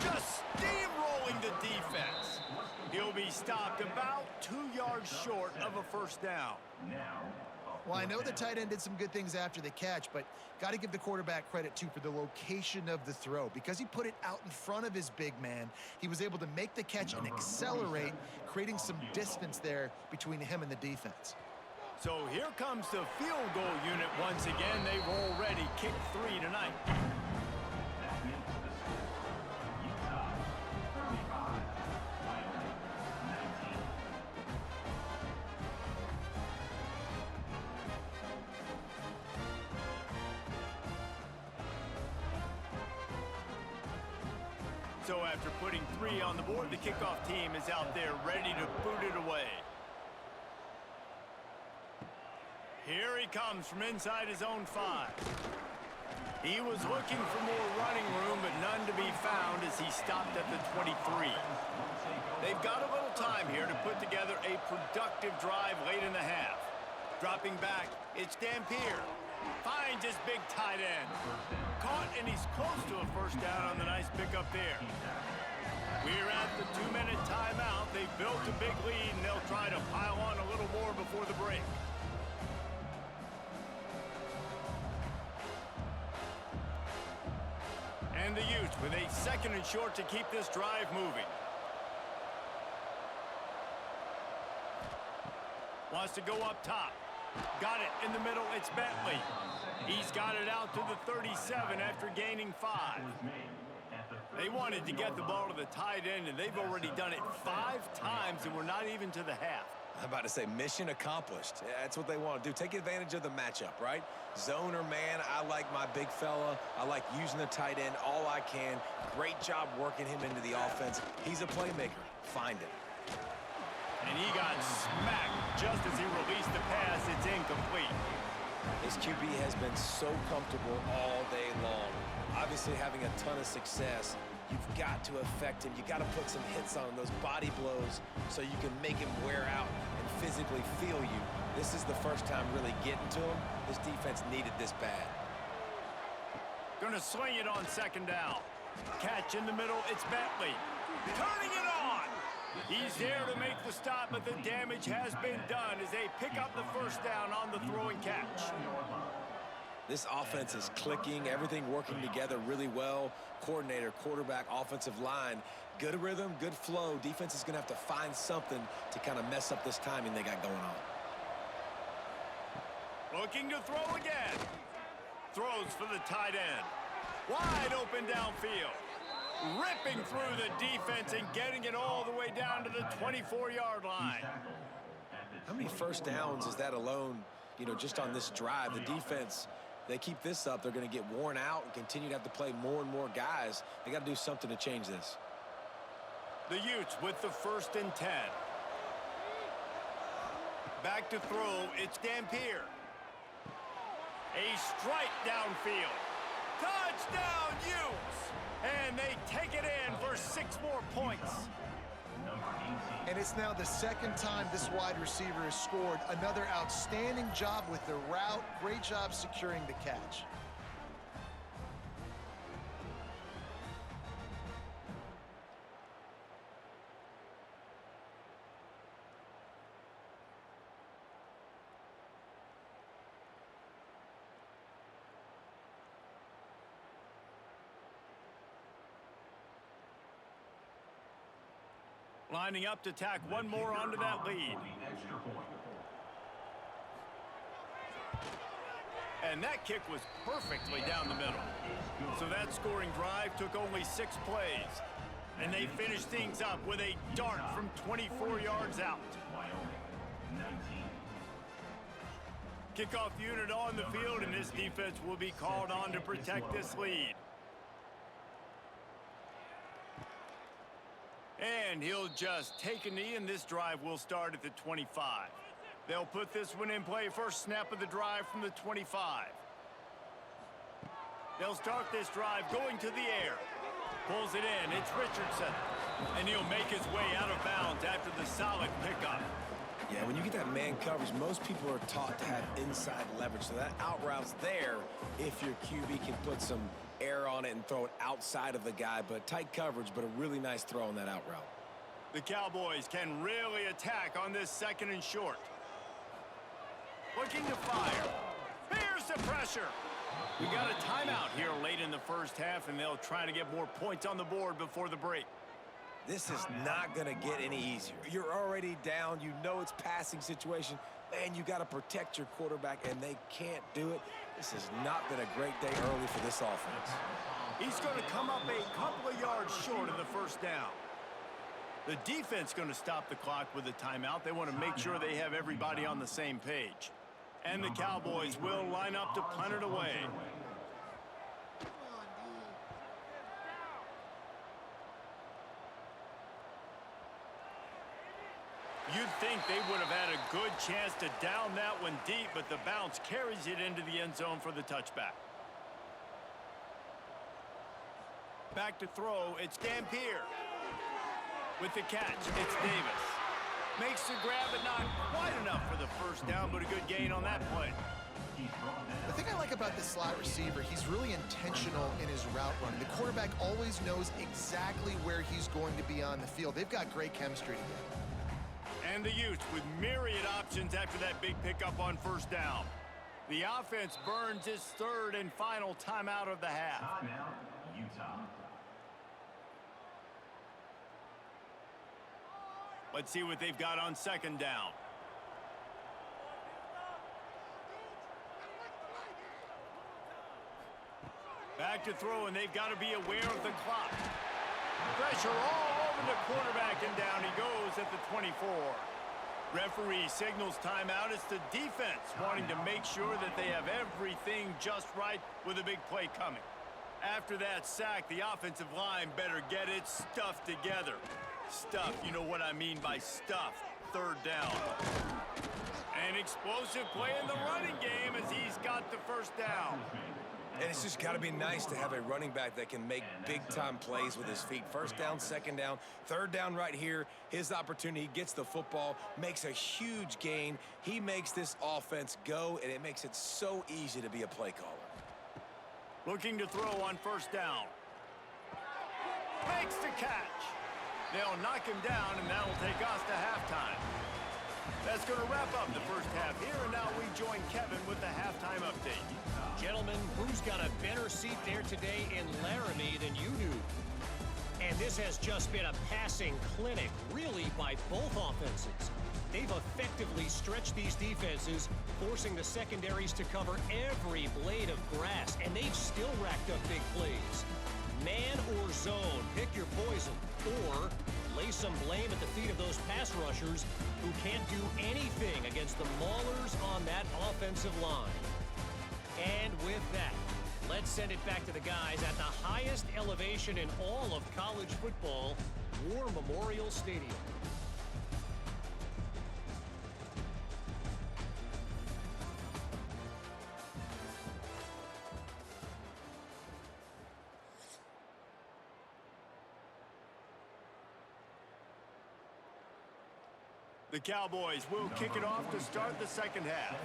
Just steamrolling the defense. He'll be stopped about 2 yards short of a 1st down. Well, I know the tight end did some good things after the catch, but got to give the quarterback credit, too, for the location of the throw. Because he put it out in front of his big man, he was able to make the catch and accelerate, creating some distance there between him and the defense. So here comes the field goal unit once again. They've already kicked 3 tonight. Utah 35, Wyoming 19. So after putting 3 on the board, the kickoff team is out there ready to boot it away. Here he comes from inside his own 5. He was looking for more running room, but none to be found as he stopped at the 23. They've got a little time here to put together a productive drive late in the half. Dropping back, it's Dampier. Finds his big tight end. Caught, and he's close to a first down on the nice pickup there. We're at the 2-minute timeout. They've built a big lead, and they'll try to pile on a little more before the break. And the Utes with a 2nd and short to keep this drive moving. Wants to go up top. Got it in the middle. It's Bentley. He's got it out to the 37 after gaining 5. They wanted to get the ball to the tight end, and they've already done it 5 times, and we're not even to the half. I'm about to say mission accomplished. That's what they want to do. Take advantage of the matchup, right? Zone or man, I like my big fella. I like using the tight end all I can. Great job working him into the offense. He's a playmaker. Find it. And he got smacked just as he released the pass. It's incomplete. His QB has been so comfortable all day long. Obviously having a ton of success. You've got to affect him. You got to put some hits on him, those body blows, so you can make him wear out and physically feel you. This is the first time really getting to him. This defense needed this bad. Gonna sling it on 2nd down. Catch in the middle, it's Bentley. Turning it on! He's there to make the stop, but the damage has been done as they pick up the first down on the throw and catch. This offense is clicking, everything working together really well. Coordinator, quarterback, offensive line, good rhythm, good flow. Defense is going to have to find something to kind of mess up this timing they got going on. Looking to throw again. Throws for the tight end. Wide open downfield. Ripping through the defense and getting it all the way down to the 24-yard line. How many first downs is that alone, just on this drive? The defense, they keep this up, they're going to get worn out and continue to have to play more and more guys. They got to do something to change this. The Utes with the 1st and 10. Back to throw, it's Dampier. A strike downfield. Touchdown, Utes! And they take it in for 6 more points. And it's now the 2nd time this wide receiver has scored. Another outstanding job with the route. Great job securing the catch. Lining up to tack one more onto that lead. And that kick was perfectly down the middle. So that scoring drive took only 6 plays. And they finished things up with a dart from 24 yards out. Kickoff unit on the field, and this defense will be called on to protect this lead. And he'll just take a knee, and this drive will start at the 25. They'll put this one in play. First snap of the drive from the 25. They'll start this drive going to the air. Pulls it in. It's Richardson. And he'll make his way out of bounds after the solid pickup. Yeah, when you get that man coverage, most people are taught to have inside leverage. So that out route's there if your QB can put some air on it and throw it outside of the guy. But tight coverage, but a really nice throw on that out route. The Cowboys can really attack on this 2nd and short. Looking to fire. Here's the pressure. We got a timeout here late in the first half, and they'll try to get more points on the board before the break. This is not going to get any easier. You're already down. You know it's passing situation. Man, you got to protect your quarterback, and they can't do it. This has not been a great day early for this offense. He's going to come up a couple of yards short of the first down. The defense going to stop the clock with a timeout. They want to make sure they have everybody on the same page. And the Cowboys will line up to punt it away. You'd think they would have had a good chance to down that one deep, but the bounce carries it into the end zone for the touchback. Back to throw, it's Dampier. With the catch, it's Davis. Makes the grab, but not quite enough for the first down, but a good gain on that play. The thing I like about this slot receiver, he's really intentional in his route run. The quarterback always knows exactly where he's going to be on the field. They've got great chemistry together. And the Utes with myriad options after that big pickup on first down. The offense burns its third and final timeout of the half. Timeout, Utah. Let's see what they've got on second down. Back to throw, and they've got to be aware of the clock. Pressure all over the quarterback, and down he goes at the 24. Referee signals timeout. It's the defense wanting to make sure that they have everything just right with a big play coming. After that sack, the offensive line better get its stuff together. Stuff, you know what I mean by stuff. Third down. An explosive play in the running game as he's got the first down. And it's just got to be nice to have a running back that can make big-time plays with his feet. First down, second down, third down right here. His opportunity, he gets the football, makes a huge gain. He makes this offense go, and it makes it so easy to be a play caller. Looking to throw on first down. Makes the catch. They'll knock him down, and that'll take us to halftime. That's going to wrap up the first half here, and now we join Kevin with the halftime update. Gentlemen, who's got a better seat there today in Laramie than you do? And this has just been a passing clinic, really, by both offenses. They've effectively stretched these defenses, forcing the secondaries to cover every blade of grass, and they've still racked up big plays. Man or zone, pick your poison, or lay some blame at the feet of those pass rushers who can't do anything against the maulers on that offensive line. And with that, let's send it back to the guys at the highest elevation in all of college football, War Memorial Stadium. The Cowboys will kick it off to start the second half.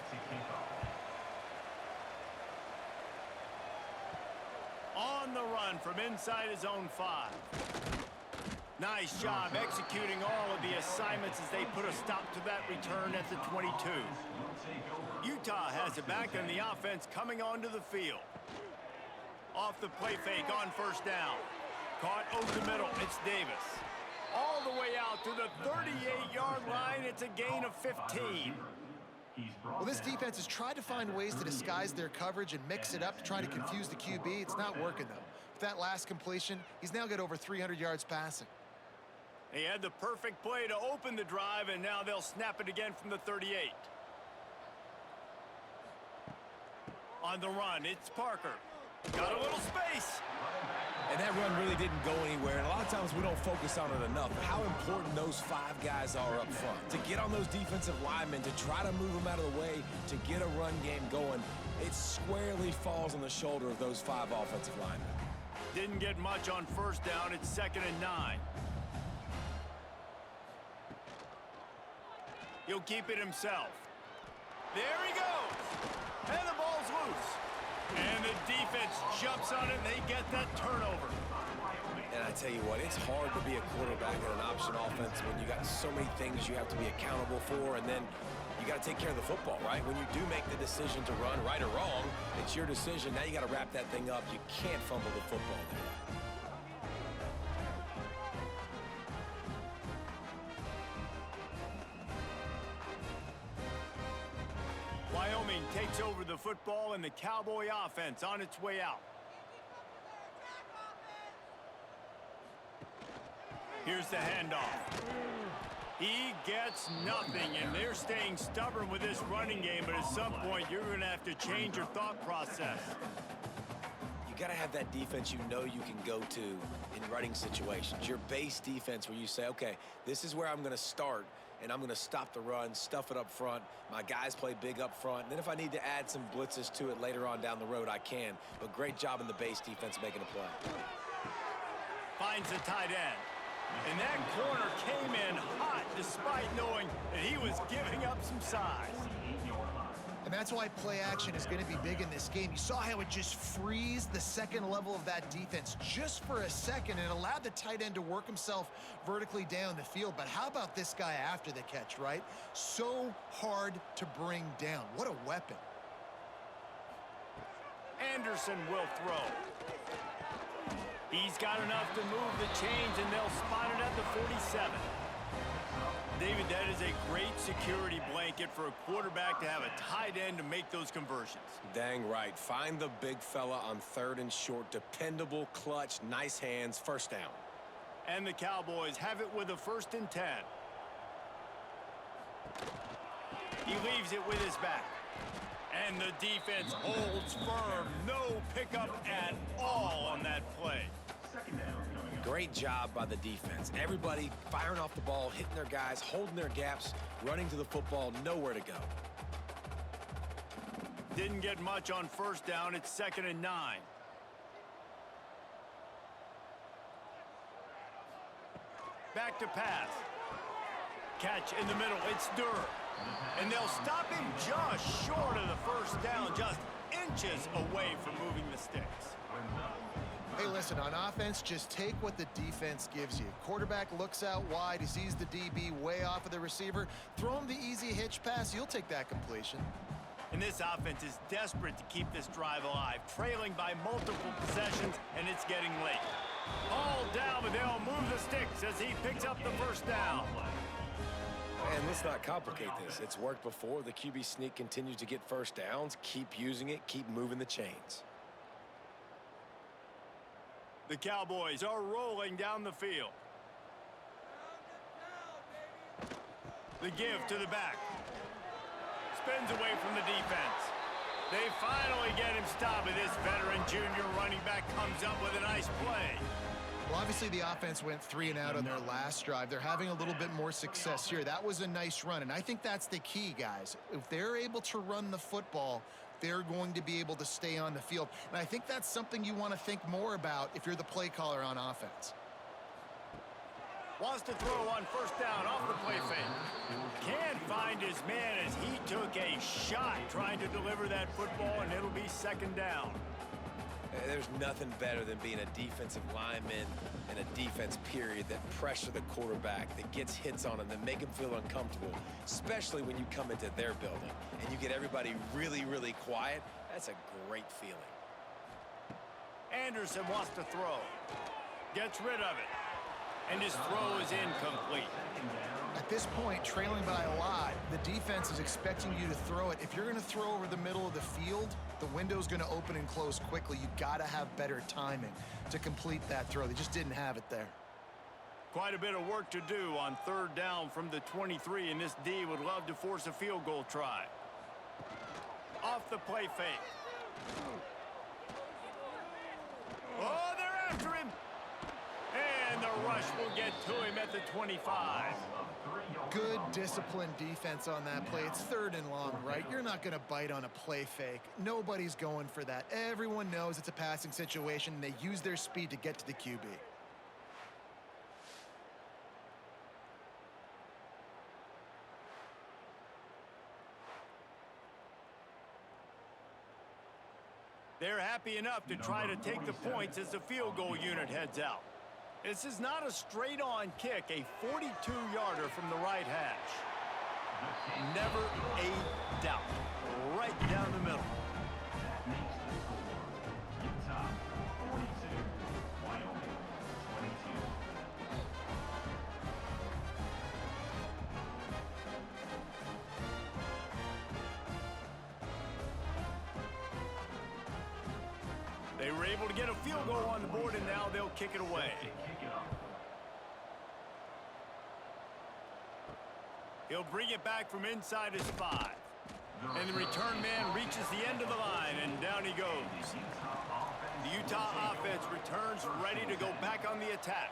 On the run from inside his own 5. Nice job executing all of the assignments as they put a stop to that return at the 22. Utah has it back, and the offense coming onto the field. Off the play fake on first down. Caught over the middle. It's Davis. All the way out to the 38-yard line. It's a gain of 15. Well, this defense has tried to find ways to disguise their coverage and mix it up to try to confuse the QB. It's not working, though. With that last completion, he's now got over 300 yards passing. He had the perfect play to open the drive, and now they'll snap it again from the 38. On the run, it's Parker. Got a little space. And that run really didn't go anywhere, and a lot of times we don't focus on it enough. How important those 5 guys are up front. To get on those defensive linemen, to try to move them out of the way, to get a run game going, it squarely falls on the shoulder of those 5 offensive linemen. Didn't get much on first down. It's 2nd and 9. He'll keep it himself. There he goes. And the ball's loose. And the defense jumps on it, and they get that turnover. And I tell you what, it's hard to be a quarterback in an option offense when you got so many things you have to be accountable for, and then you You got to take care of the football, right? When you do make the decision to run, right or wrong, it's your decision. Now you got to wrap that thing up. You can't fumble the football there. Wyoming takes over the football and the Cowboy offense on its way out. Here's the handoff. He gets nothing, and they're staying stubborn with this running game, but at some point, you're going to have to change your thought process. You got to have that defense you know you can go to in running situations. Your base defense where you say, okay, this is where I'm going to start, and I'm going to stop the run, stuff it up front. My guys play big up front. And then if I need to add some blitzes to it later on down the road, I can. But great job in the base defense making a play. Finds the tight end. And that corner came in hot despite knowing that he was giving up some size. And that's why play action is going to be big in this game. You saw how it just frees the second level of that defense just for a second and allowed the tight end to work himself vertically down the field. But how about this guy after the catch, right? So hard to bring down. What a weapon. Anderson will throw. He's got enough to move the chains, and they'll spot it at the 47. David, that is a great security blanket for a quarterback to have a tight end to make those conversions. Dang right. Find the big fella on 3rd and short. Dependable, clutch, nice hands, first down. And the Cowboys have it with a 1st and 10. He leaves it with his back. And the defense holds firm. No pickup at all on that play. Great job by the defense. Everybody firing off the ball, hitting their guys, holding their gaps, running to the football, nowhere to go. Didn't get much on 1st down. It's 2nd and 9. Back to pass. Catch in the middle. It's Durr. And they'll stop him just short of the 1st down, just inches away from moving the sticks. Hey, listen, on offense, just take what the defense gives you. Quarterback looks out wide. He sees the DB way off of the receiver. Throw him the easy hitch pass. You'll take that completion. And this offense is desperate to keep this drive alive, trailing by multiple possessions, and it's getting late. All down, but they'll move the sticks as he picks up the 1st down. And let's not complicate this. It's worked before. The QB sneak continues to get 1st downs. Keep using it. Keep moving the chains. The Cowboys are rolling down the field. The give to the back. Spins away from the defense. They finally get him stopped, and this veteran junior running back comes up with a nice play. Well, obviously the offense went 3 and out on their last drive. They're having a little bit more success here. That was a nice run, and I think that's the key, guys. If they're able to run the football, they're going to be able to stay on the field. And I think that's something you want to think more about if you're the play caller on offense. Wants to throw on 1st down off the play fake. Can't find his man as he took a shot trying to deliver that football, and it'll be 2nd down. There's nothing better than being a defensive lineman and a defense period that pressure the quarterback, that gets hits on him, that make him feel uncomfortable, especially when you come into their building and you get everybody really, really quiet. That's a great feeling. Anderson wants to throw. Gets rid of it. And his throw is incomplete. At this point, trailing by a lot, the defense is expecting you to throw it. If you're going to throw over the middle of the field, the window's going to open and close quickly. You've got to have better timing to complete that throw. They just didn't have it there. Quite a bit of work to do on 3rd down from the 23, and this D would love to force a field goal try. Off the play fake. Oh, they're after him. And the rush will get to him at the 25. Good disciplined defense on that play. It's 3rd and long, right? You're not going to bite on a play fake. Nobody's going for that. Everyone knows it's a passing situation, and they use their speed to get to the QB. They're happy enough to try to take the points as the field goal unit heads out. This is not a straight-on kick, a 42-yarder from the right hash. Never a doubt. Right down the middle. That makes the score Utah 42, Wyoming 22. They were able to get a field goal on the board, and now they'll kick it away. Kick it off. He'll bring it back from inside his 5. And the return man reaches the end of the line, and down he goes. The Utah offense returns ready to go back on the attack.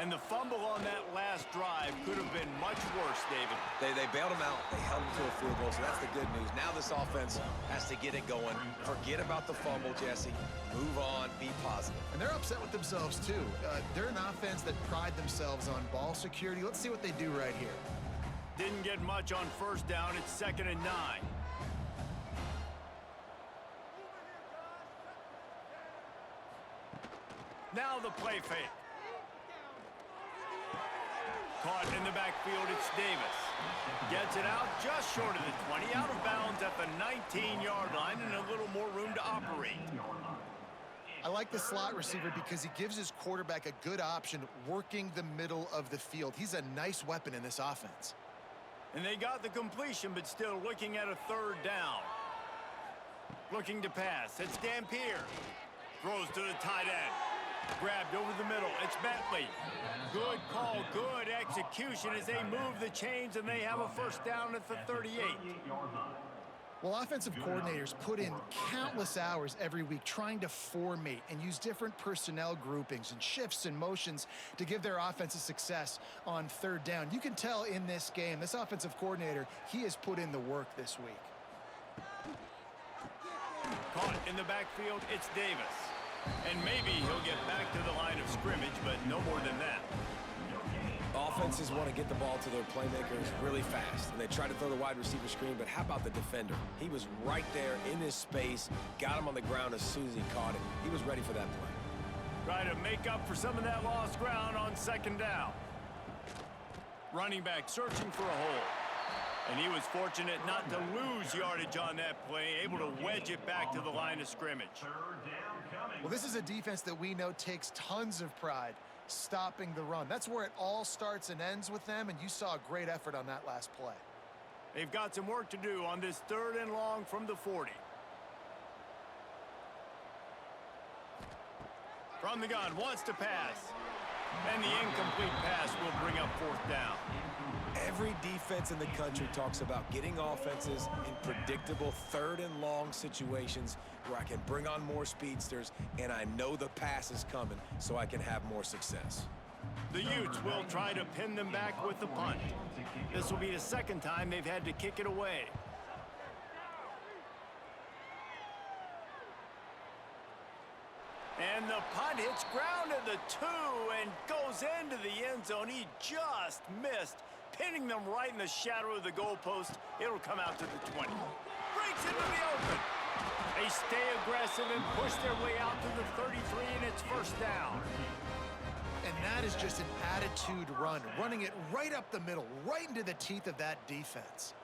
And the fumble on that last drive could have been much worse, David. They bailed him out. They held him to a field goal, so that's the good news. Now this offense has to get it going. Forget about the fumble, Jesse. Move on. Be positive. And they're upset with themselves, too. They're an offense that pride themselves on ball security. Let's see what they do right here. Didn't get much on first down. It's 2nd and 9. Now the play fake. Caught in the backfield, it's Davis. Gets it out just short of the 20, out of bounds at the 19-yard line, and a little more room to operate. I like the slot receiver because he gives his quarterback a good option working the middle of the field. He's a nice weapon in this offense. And they got the completion, but still looking at a 3rd down. Looking to pass. It's Dampier. Throws to the tight end. Grabbed over the middle. It's Bentley. Good call, good execution as they move the chains, and they have a 1st down at the 38. Well, offensive coordinators put in countless hours every week trying to formate and use different personnel groupings and shifts and motions to give their offensive success on 3rd down. You can tell in this game, this offensive coordinator, he has put in the work this week. Caught in the backfield, it's Davis. And maybe he'll get back to the line of scrimmage, but no more than that. Offenses want to get the ball to their playmakers really fast, and they try to throw the wide receiver screen, but how about the defender? He was right there in his space, got him on the ground as soon as he caught it. He was ready for that play. Try to make up for some of that lost ground on 2nd down. Running back searching for a hole. And he was fortunate not to lose yardage on that play, able to wedge it back to the line of scrimmage. 3rd down coming. Well, this is a defense that we know takes tons of pride stopping the run. That's where it all starts and ends with them, and you saw a great effort on that last play. They've got some work to do on this 3rd and long from the 40. From the gun, wants to pass. And the incomplete pass will bring up 4th down. Every defense in the country talks about getting offenses in predictable 3rd and long situations where I can bring on more speedsters and I know the pass is coming so I can have more success. The Utes will try to pin them back with the punt. This will be the 2nd time they've had to kick it away. And the punt hits ground at the 2 and goes into the end zone. He just missed, pinning them right in the shadow of the goalpost. It'll come out to the 20. Breaks into the open. They stay aggressive and push their way out to the 33, and it's 1st down. And that is just an attitude run, running it right up the middle, right into the teeth of that defense.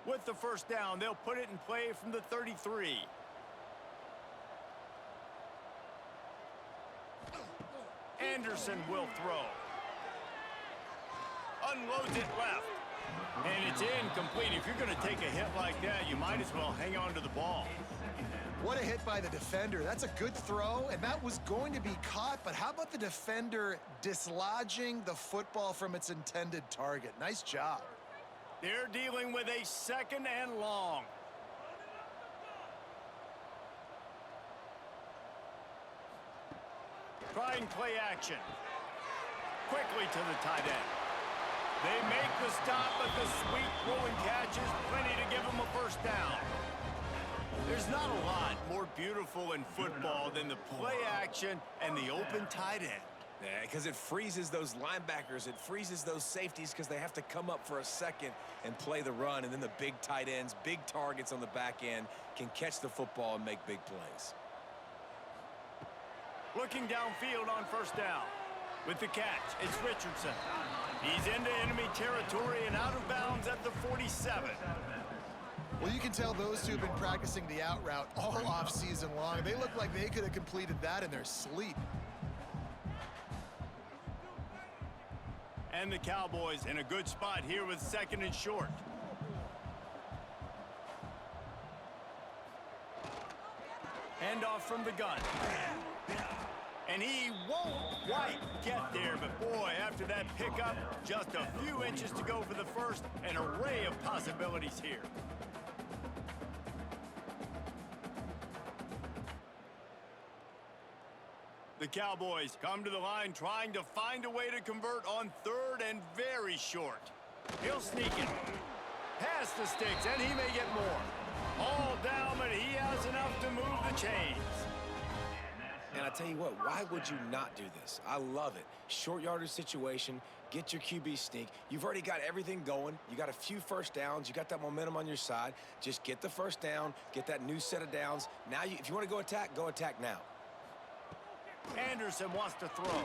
With the 1st down, they'll put it in play from the 33. Anderson will throw. Unloads it left. And it's incomplete. If you're going to take a hit like that, you might as well hang on to the ball. What a hit by the defender. That's a good throw, and that was going to be caught, but how about the defender dislodging the football from its intended target? Nice job. They're dealing with a 2nd and long. Trying play action. Quickly to the tight end. They make the stop, but the sweet throwing catch is plenty to give them a 1st down. There's not a lot more beautiful in football than the play action and the open tight end. Yeah, because it freezes those linebackers. It freezes those safeties because they have to come up for a second and play the run. And then the big tight ends, big targets on the back end can catch the football and make big plays. Looking downfield on 1st down. With the catch, it's Richardson. He's into enemy territory and out of bounds at the 47. Well, you can tell those two have been practicing the out route all off-season long. They look like they could have completed that in their sleep. And the Cowboys in a good spot here with 2nd and short. Handoff from the gun. And he won't quite get there, but boy, after that pickup, just a few inches to go for the first. An array of possibilities here. The Cowboys come to the line trying to find a way to convert on 3rd and very short. He'll sneak it. Past the sticks, and he may get more. All down, but he has enough to move the chains. And I tell you what, why would you not do this? I love it. Short yardage situation, get your QB sneak. You've already got everything going. You got a few first downs. You got that momentum on your side. Just get the first down, get that new set of downs. Now, if you want to go attack now. Anderson wants to throw.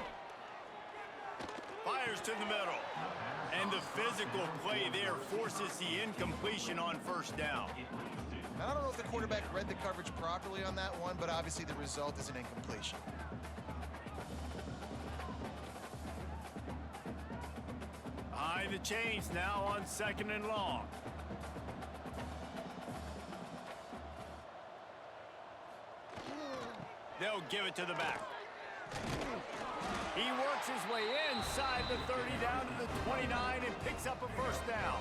Fires to the middle. And the physical play there forces the incompletion on 1st down. I don't know if the quarterback read the coverage properly on that one, but obviously the result is an incompletion. Behind the chains now on 2nd and long. They'll give it to the back. He works his way inside the 30 down to the 29 and picks up a 1st down.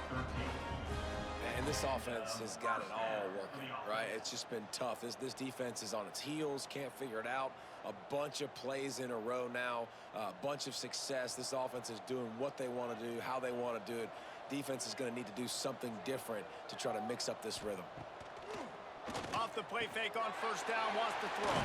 And this offense has got it all working, right? It's just been tough. This defense is on its heels, can't figure it out. A bunch of plays in a row now, a bunch of success. This offense is doing what they want to do, how they want to do it. Defense is going to need to do something different to try to mix up this rhythm. Off the play fake on 1st down, wants to throw.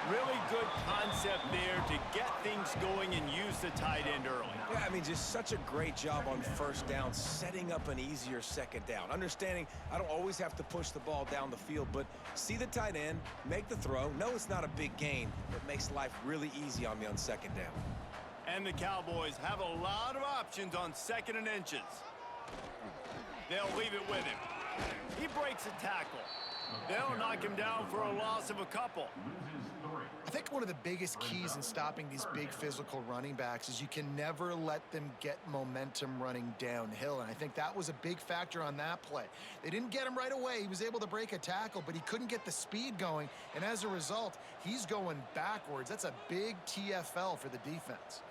Really good concept there to get things going and use the tight end early. Yeah, I mean, just such a great job on 1st down, setting up an easier 2nd down. Understanding I don't always have to push the ball down the field, but see the tight end, make the throw. No, it's not a big gain, but makes life really easy on me on 2nd down. And the Cowboys have a lot of options on 2nd and inches. They'll leave it with him. He breaks a tackle. They'll knock him down for a loss of a couple. I think one of the biggest keys in stopping these big physical running backs is you can never let them get momentum running downhill. And I think that was a big factor on that play. They didn't get him right away. He was able to break a tackle, but he couldn't get the speed going. And as a result, he's going backwards. That's a big TFL for the defense.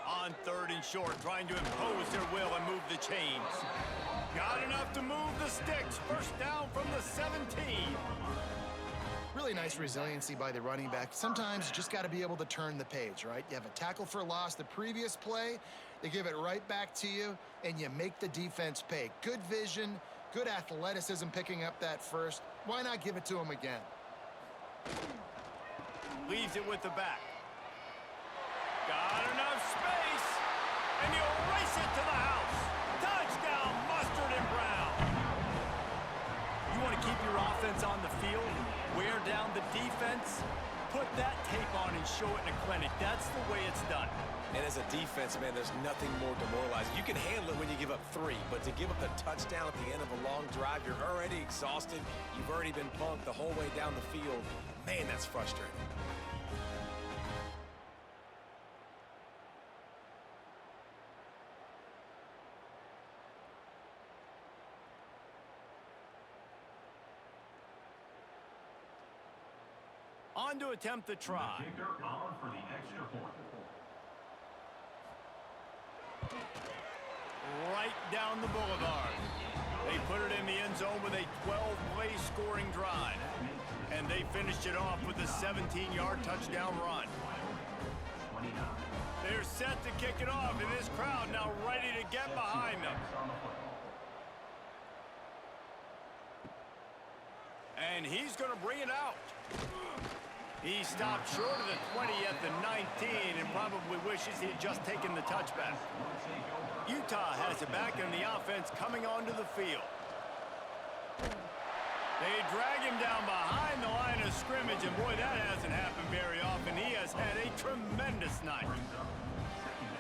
On 3rd and short, trying to impose their will and move the chains. Got enough to move the sticks. 1st down from the 17. Really nice resiliency by the running back. Sometimes you just got to be able to turn the page, right? You have a tackle for a loss the previous play, they give it right back to you, and you make the defense pay. Good vision, good athleticism picking up that first. Why not give it to him again? Leaves it with the back. Got enough space, and he'll race it to the house. Touchdown, Mustard and Brown. You want to keep your offense on the field, wear down the defense, put that tape on and show it in a clinic. That's the way it's done. And as a defense, man, there's nothing more demoralizing. You can handle it when you give up 3, but to give up the touchdown at the end of a long drive, you're already exhausted. You've already been punked the whole way down the field. Man, that's frustrating. On to attempt the try. The kicker on for the extra point. Right down the boulevard. They put it in the end zone with a 12-play scoring drive. And they finished it off with a 17-yard touchdown run. They're set to kick it off, and this crowd now ready to get behind them. And he's going to bring it out. He stopped short of the 20 at the 19 and probably wishes he had just taken the touchback. Utah has it back in the offense coming onto the field. They drag him down behind the line of scrimmage, and boy, that hasn't happened very often. He has had a tremendous night.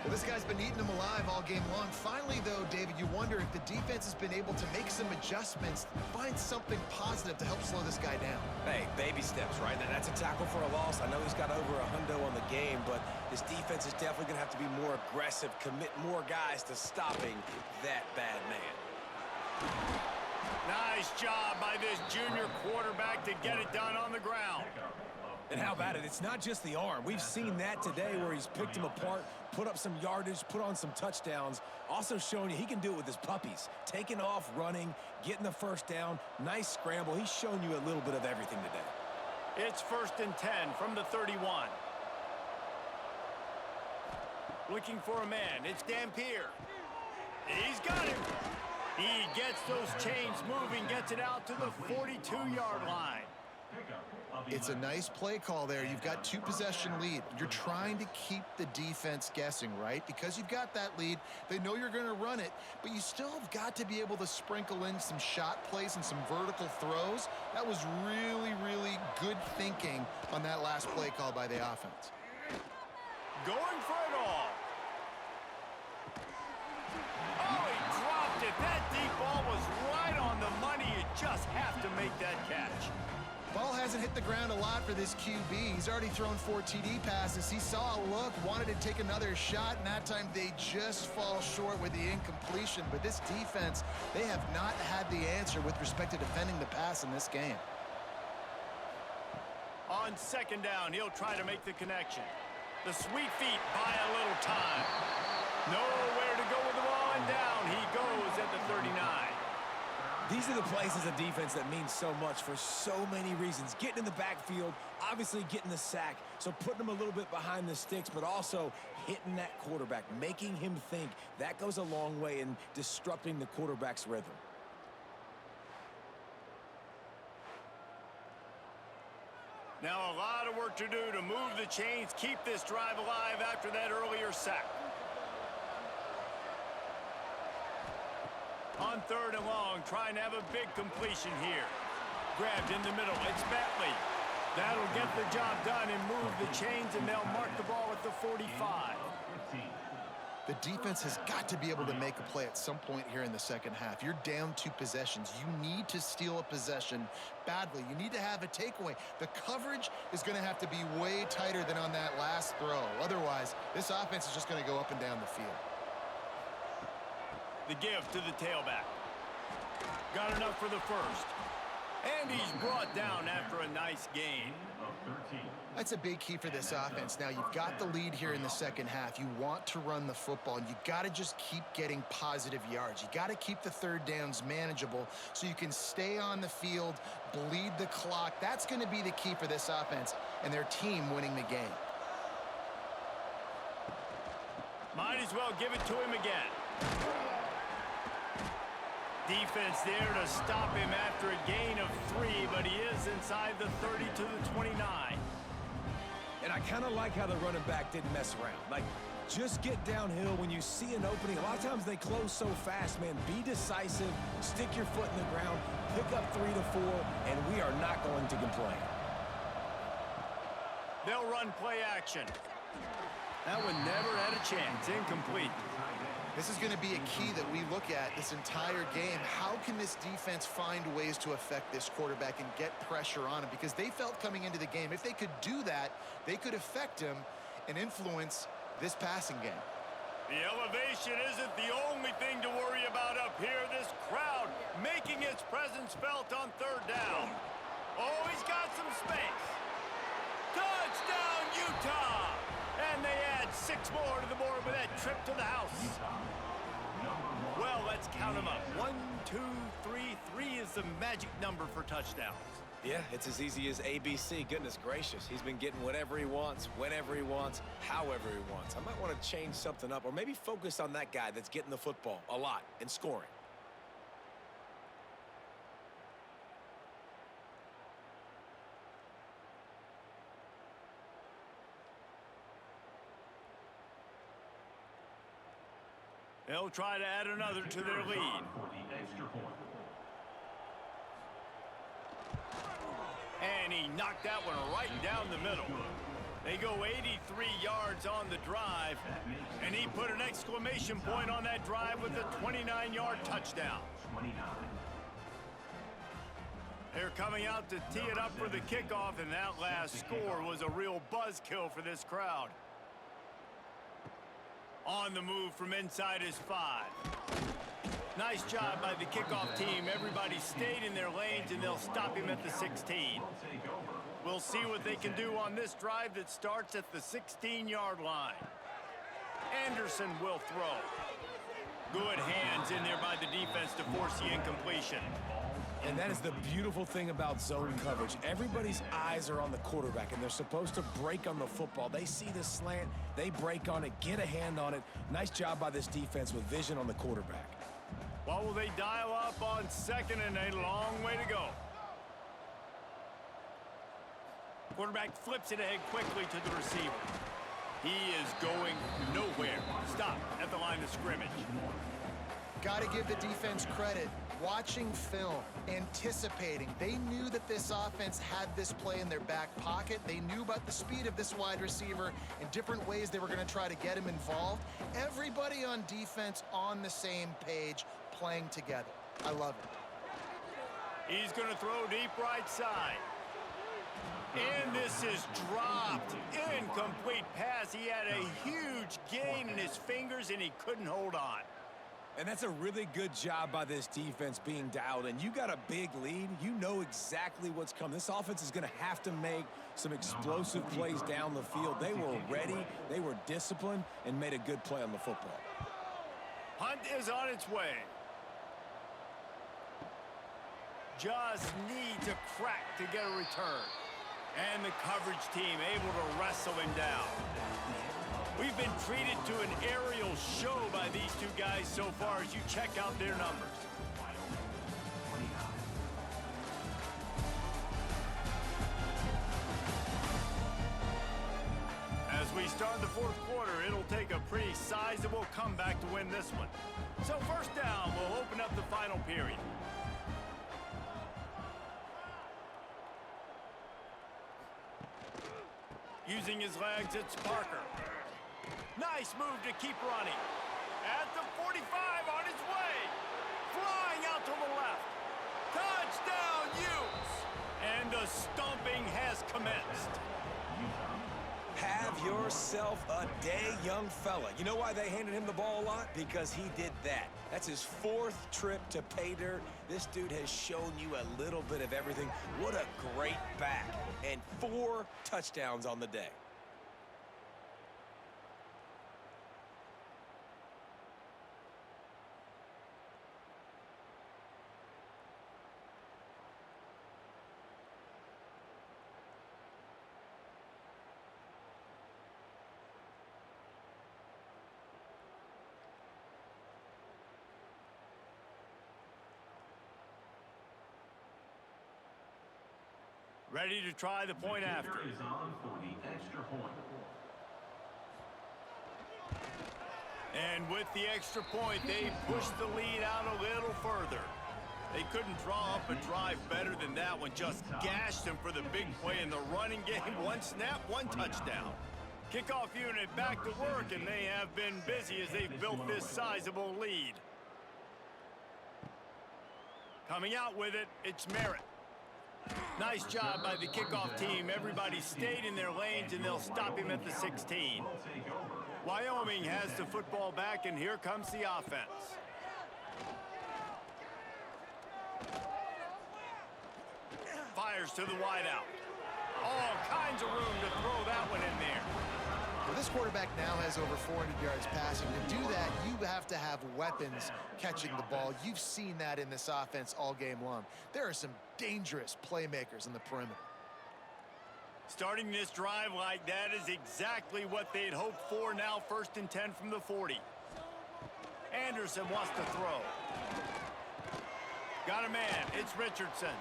Well, this guy's been eating them alive all game long. Finally, though, David, you wonder if the defense has been able to make some adjustments, find something positive to help slow this guy down. Hey, baby steps, right? Now, that's a tackle for a loss. I know he's got over $100 on the game, but this defense is definitely going to have to be more aggressive, commit more guys to stopping that bad man. Nice job by this junior quarterback to get it done on the ground. And how about it? It's not just the arm. We've seen that today where he's picked him apart, put up some yardage, put on some touchdowns. Also showing you he can do it with his puppies. Taking off, running, getting the first down. Nice scramble. He's shown you a little bit of everything today. It's 1st and 10 from the 31. Looking for a man. It's Dampier. He's got him. He gets those chains moving, gets it out to the 42-yard line. It's a nice play call there. You've got 2-possession lead. You're trying to keep the defense guessing, right? Because you've got that lead, they know you're going to run it, but you still have got to be able to sprinkle in some shot plays and some vertical throws. That was really, really good thinking on that last play call by the offense. Going for it all. Oh, he dropped it. That deep ball was right on the money. You just have to make that catch. Ball hasn't hit the ground a lot for this QB. He's already thrown 4 TD passes. He saw a look, wanted to take another shot, and that time they just fall short with the incompletion. But this defense, they have not had the answer with respect to defending the pass in this game. On 2nd down, he'll try to make the connection. The sweet feet buy a little time. Nowhere to go with the ball, and down he goes at the 39. These are the plays as a defense that mean so much for so many reasons. Getting in the backfield, obviously getting the sack, so putting him a little bit behind the sticks, but also hitting that quarterback, making him think. That goes a long way in disrupting the quarterback's rhythm. Now a lot of work to do to move the chains, keep this drive alive after that earlier sack. On 3rd and long, trying to have a big completion here. Grabbed in the middle. It's Bentley. That'll get the job done and move the chains, and they'll mark the ball at the 45. The defense has got to be able to make a play at some point here in the second half. You're down 2 possessions. You need to steal a possession badly. You need to have a takeaway. The coverage is going to have to be way tighter than on that last throw. Otherwise, this offense is just going to go up and down the field. The give to the tailback. Got enough for the first. And he's brought down after a nice gain. That's a big key for this offense. Now, you've got the lead here in the second half. You want to run the football, and you got to just keep getting positive yards. You got to keep the 3rd downs manageable so you can stay on the field, bleed the clock. That's going to be the key for this offense and their team winning the game. Might as well give it to him again. Defense there to stop him after a gain of 3, but he is inside the 30 to the 29. And I kind of like how the running back didn't mess around. Like, just get downhill when you see an opening. A lot of times they close so fast, man. Be decisive, stick your foot in the ground, pick up 3 to 4, and we are not going to complain. They'll run play action. That one never had a chance. Incomplete. This is going to be a key that we look at this entire game. How can this defense find ways to affect this quarterback and get pressure on him? Because they felt coming into the game, if they could do that, they could affect him and influence this passing game. The elevation isn't the only thing to worry about up here. This crowd making its presence felt on 3rd down. Oh, he's got some space. Touchdown, Utah! And they add 6 more to the board with that trip to the house. Well, let's count them up. 1, 2, 3. 3 is the magic number for touchdowns. Yeah, it's as easy as ABC. Goodness gracious. He's been getting whatever he wants, whenever he wants, however he wants. I might want to change something up or maybe focus on that guy that's getting the football a lot and scoring. They'll try to add another to their lead. And he knocked that one right down the middle. They go 83 yards on the drive, and he put an exclamation point on that drive with a 29-yard touchdown. 29. They're coming out to tee it up for the kickoff, and that last score was a real buzzkill for this crowd. On the move from inside his 5. Nice job by the kickoff team. Everybody stayed in their lanes, and they'll stop him at the 16. We'll see what they can do on this drive that starts at the 16-yard line. Anderson will throw. Good hands in there by the defense to force the incompletion. And that is the beautiful thing about zone coverage. Everybody's eyes are on the quarterback, and they're supposed to break on the football. They see the slant, they break on it, get a hand on it. Nice job by this defense with vision on the quarterback. What will they dial up on second, and a long way to go? Quarterback flips it ahead quickly to the receiver. He is going nowhere. Stop at the line of scrimmage. Got to give the defense credit. Watching film, anticipating. They knew that this offense had this play in their back pocket. They knew about the speed of this wide receiver and different ways they were going to try to get him involved. Everybody on defense on the same page, playing together. I love it. He's going to throw deep right side. And this is dropped. Incomplete pass. He had a huge gain in his fingers, and he couldn't hold on. And that's a really good job by this defense being dialed in. You got a big lead. You know exactly what's coming. This offense is going to have to make some explosive plays down the field. They were ready. They were disciplined and made a good play on the football. Hunt is on its way. Just needs a crack to get a return. And the coverage team able to wrestle him down. We've been treated to an aerial show by these two guys so far as you check out their numbers. As we start the fourth quarter, it'll take a pretty sizable comeback to win this one. So first down, we'll open up the final period. Using his legs, it's Parker. Nice move to keep running. At the 45 on his way. Flying out to the left. Touchdown, Utes! And the stomping has commenced. Have yourself a day, young fella. You know why they handed him the ball a lot? Because he did that. That's his 4th trip to pay dirt. This dude has shown you a little bit of everything. What a great back. And 4 touchdowns on the day. Ready to try the point after. Is on for the extra point. And with the extra point, they pushed the lead out a little further. They couldn't draw up a drive better than that one. Just gashed them for the big play in the running game. 1 snap, 1 touchdown. Kickoff unit back to work, and they have been busy as they've built this sizable lead. Coming out with it, it's Merritt. Nice job by the kickoff team. Everybody stayed in their lanes, and they'll stop him at the 16. Wyoming has the football back, and here comes the offense. Fires to the wideout. All kinds of room to throw that one in there. Well, this quarterback now has over 400 yards passing. To do that, you have to have weapons catching the ball. You've seen that in this offense all game long. There are some dangerous playmakers in the perimeter. Starting this drive like that is exactly what they'd hoped for. Now 1st and 10 from the 40. Anderson wants to throw. Got a man. It's Richardson.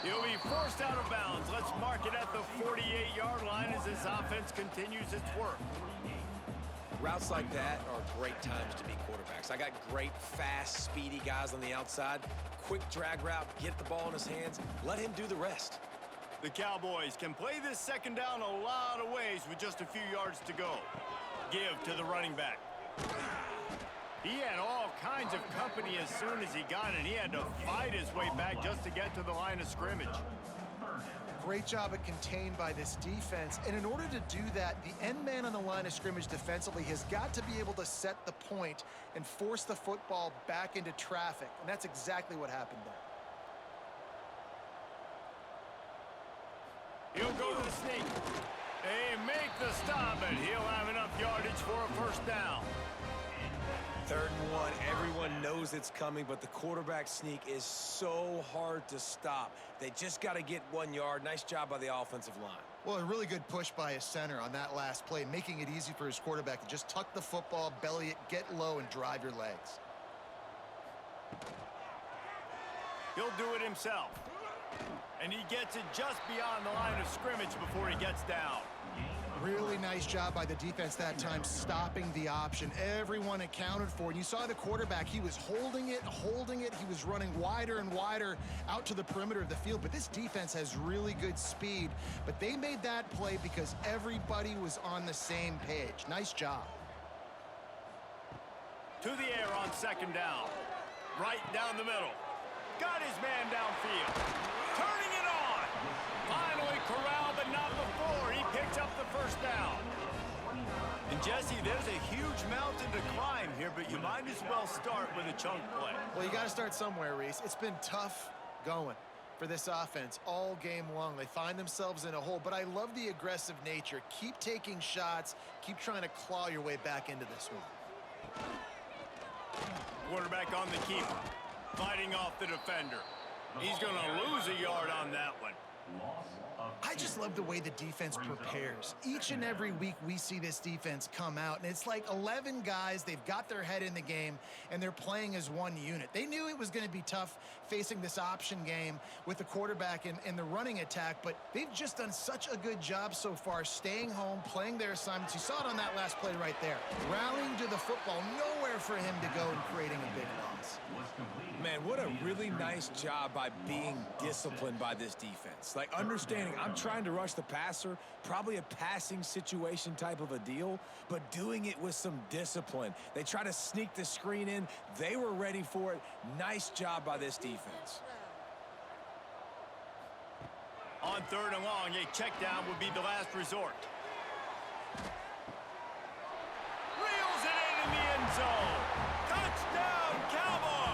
He'll be forced out of bounds. Let's mark it at the 48-yard line as this offense continues its work. Routes like that are great times to be quarterbacks. I got great, fast, speedy guys on the outside. Quick drag route, get the ball in his hands. Let him do the rest. The Cowboys can play this second down a lot of ways with just a few yards to go. Give to the running back. He had all kinds of company as soon as he got it. He had to fight his way back just to get to the line of scrimmage. Great job at contained by this defense. And in order to do that, the end man on the line of scrimmage defensively has got to be able to set the point and force the football back into traffic. And that's exactly what happened there. He'll go to the sneak. They make the stop, and he'll have enough yardage for a first down. 3rd and 1. Everyone knows it's coming, but the quarterback sneak is so hard to stop. They just got to get 1 yard. Nice job by the offensive line. Well, a really good push by his center on that last play, making it easy for his quarterback to just tuck the football, belly it, get low, and drive your legs. He'll do it himself. And he gets it just beyond the line of scrimmage before he gets down. Really nice job by the defense that time, stopping the option. Everyone accounted for it. You saw the quarterback. He was holding it. He was running wider and wider out to the perimeter of the field. But this defense has really good speed. But they made that play because everybody was on the same page. Nice job. To the air on 2nd down. Right down the middle. Got his man downfield. Turning it on. Finally corralled, but not before. He picks up the first down. And Jesse, there's a huge mountain to climb here, but you might as well start with a chunk play. Well, you got to start somewhere, Reese. It's been tough going for this offense all game long. They find themselves in a hole, but I love the aggressive nature. Keep taking shots. Keep trying to claw your way back into this one. Quarterback on the keeper. Fighting off the defender. He's going to lose a yard on that one. I just love the way the defense prepares. Each and every week we see this defense come out, and it's like 11 guys. They've got their head in the game, and they're playing as one unit. They knew it was going to be tough facing this option game with the quarterback and the running attack, but they've just done such a good job so far staying home, playing their assignments. You saw it on that last play right there. Rallying to the football, nowhere for him to go and creating a big loss. Man, what a really nice job by being disciplined by this defense. Like, understanding I'm trying to rush the passer, probably a passing situation type of a deal, but doing it with some discipline. They try to sneak the screen in. They were ready for it. Nice job by this defense. On 3rd and long, a check down would be the last resort. Reels it in the end zone. Touchdown, Cowboys!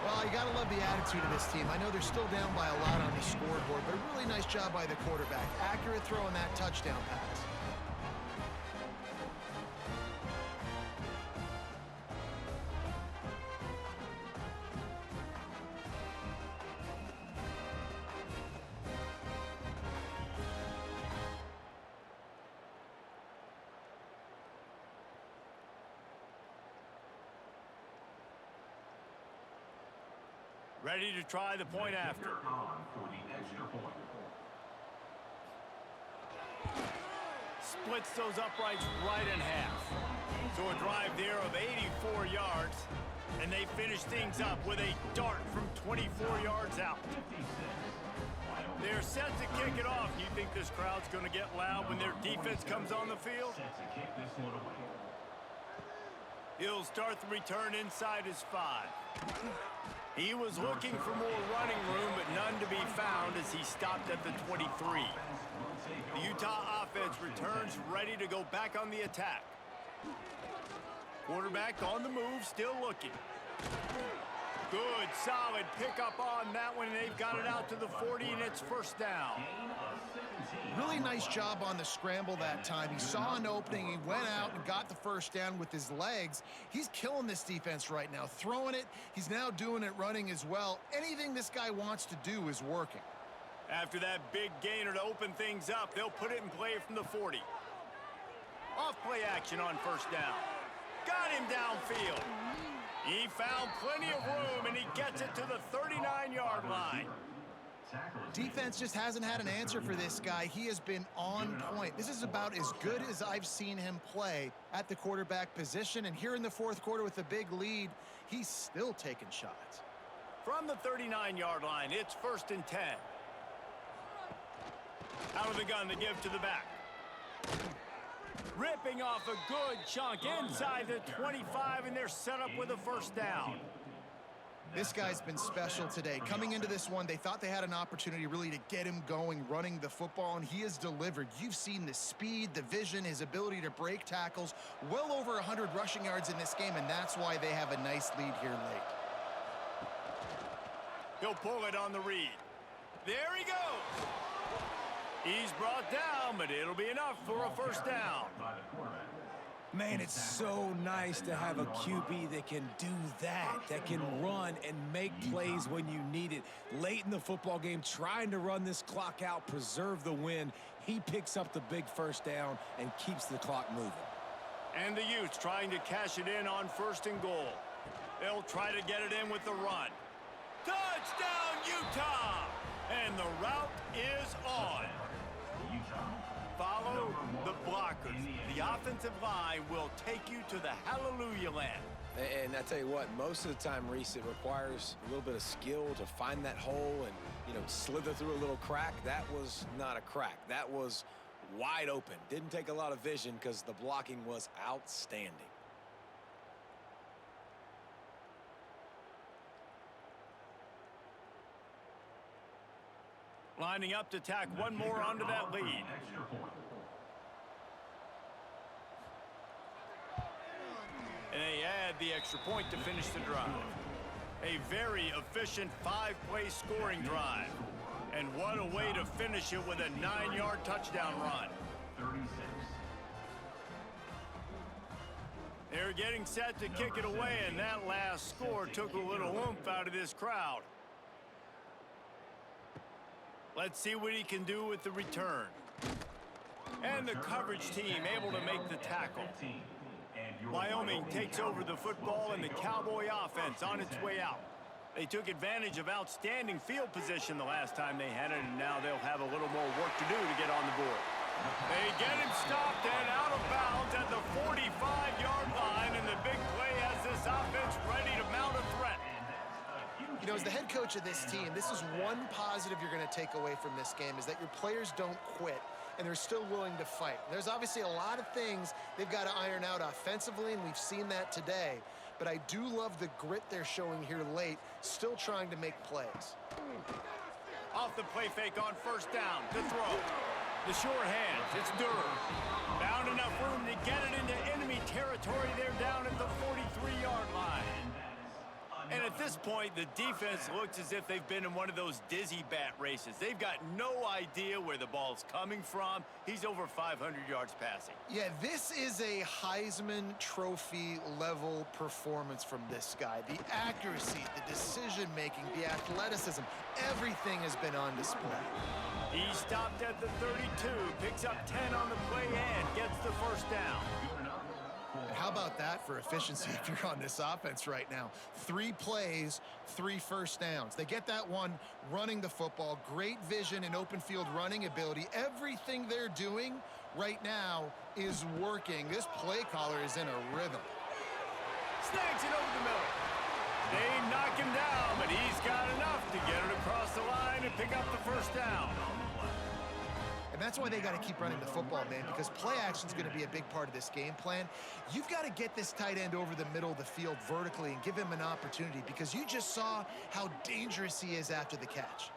Well, you got to love the attitude of this team. I know they're still down by a lot on the scoreboard, but a really nice job by the quarterback. Accurate throw on that touchdown pass. Ready to try the point after. For the extra point. Splits those uprights right in half. So a drive there of 84 yards, and they finish things up with a dart from 24 yards out. They're set to kick it off. You think this crowd's going to get loud when their defense comes on the field? Set to kick this one away. He'll start the return inside his 5. He was looking for more running room, but none to be found as he stopped at the 23. The Utah offense returns ready to go back on the attack. Quarterback on the move, still looking. Good, solid pickup on that one, and they've got it out to the 40, and it's first down. Really nice job on the scramble that time. He saw an opening. He went out and got the first down with his legs. He's killing this defense right now. Throwing it. He's now doing it running as well. Anything this guy wants to do is working. After that big gainer to open things up, they'll put it in play from the 40. Off play action on first down. Got him downfield. He found plenty of room, and he gets it to the 39-yard line. Defense just hasn't had an answer for this guy. He has been on point. This is about as good as I've seen him play at the quarterback position. And here in the 4th quarter with a big lead, he's still taking shots. From the 39-yard line, it's 1st and 10. Out of the gun to give to the back. Ripping off a good chunk inside the 25, and they're set up with a first down. This guy's been special today. Coming into this one, they thought they had an opportunity really to get him going, running the football, and he has delivered. You've seen the speed, the vision, his ability to break tackles. Well over 100 rushing yards in this game, and that's why they have a nice lead here late. He'll pull it on the read. There he goes. He's brought down, but it'll be enough for a first down. Man, it's so nice to have a QB that can do that can run and make plays when you need it. Late in the football game, trying to run this clock out, preserve the win. He picks up the big first down and keeps the clock moving. And the Utes trying to cash it in on 1st and goal. They'll try to get it in with the run. Touchdown, Utah! And the route is on. Follow the blockers. The offensive line will take you to the hallelujah land. And I tell you what, most of the time, Reese, it requires a little bit of skill to find that hole and, slither through a little crack. That was not a crack. That was wide open. Didn't take a lot of vision because the blocking was outstanding. Lining up to tack one more onto that lead. And they add the extra point to finish the drive. A very efficient 5-play scoring drive. And what a way to finish it with a 9-yard touchdown run. 36. They're getting set to kick it away, and that last score took a little oomph out of this crowd. Let's see what he can do with the return. And the coverage team able to make the tackle. Wyoming takes over the football, and the Cowboy offense on its way out. They took advantage of outstanding field position the last time they had it, and now they'll have a little more work to do to get on the board. They get him stopped and out of bounds at the 45-yard line, and the big play has this offense ready to mount a threat. As the head coach of this team, this is one positive you're going to take away from this game, is that your players don't quit, and they're still willing to fight. There's obviously a lot of things they've got to iron out offensively, and we've seen that today. But I do love the grit they're showing here late, still trying to make plays. Off the play fake on first down to throw. The short hands, it's Durham. Found enough room to get it into enemy territory. They're down at the 43-yard line. And at this point, the defense looks as if they've been in one of those dizzy bat races. They've got no idea where the ball's coming from. He's over 500 yards passing. Yeah, this is a Heisman Trophy level performance from this guy. The accuracy, the decision-making, the athleticism, everything has been on display. He stopped at the 32, picks up 10 on the play and gets the first down. And how about that for efficiency if you're on this offense right now? 3 plays, 3 first downs. They get that one running the football, great vision and open field running ability. Everything they're doing right now is working. This play caller is in a rhythm. Snags it over the middle. They knock him down, but he's got enough to get it across the line and pick up the first down. And that's why they got to keep running the football, man, because play action is going to be a big part of this game plan. You've got to get this tight end over the middle of the field vertically and give him an opportunity, because you just saw how dangerous he is after the catch.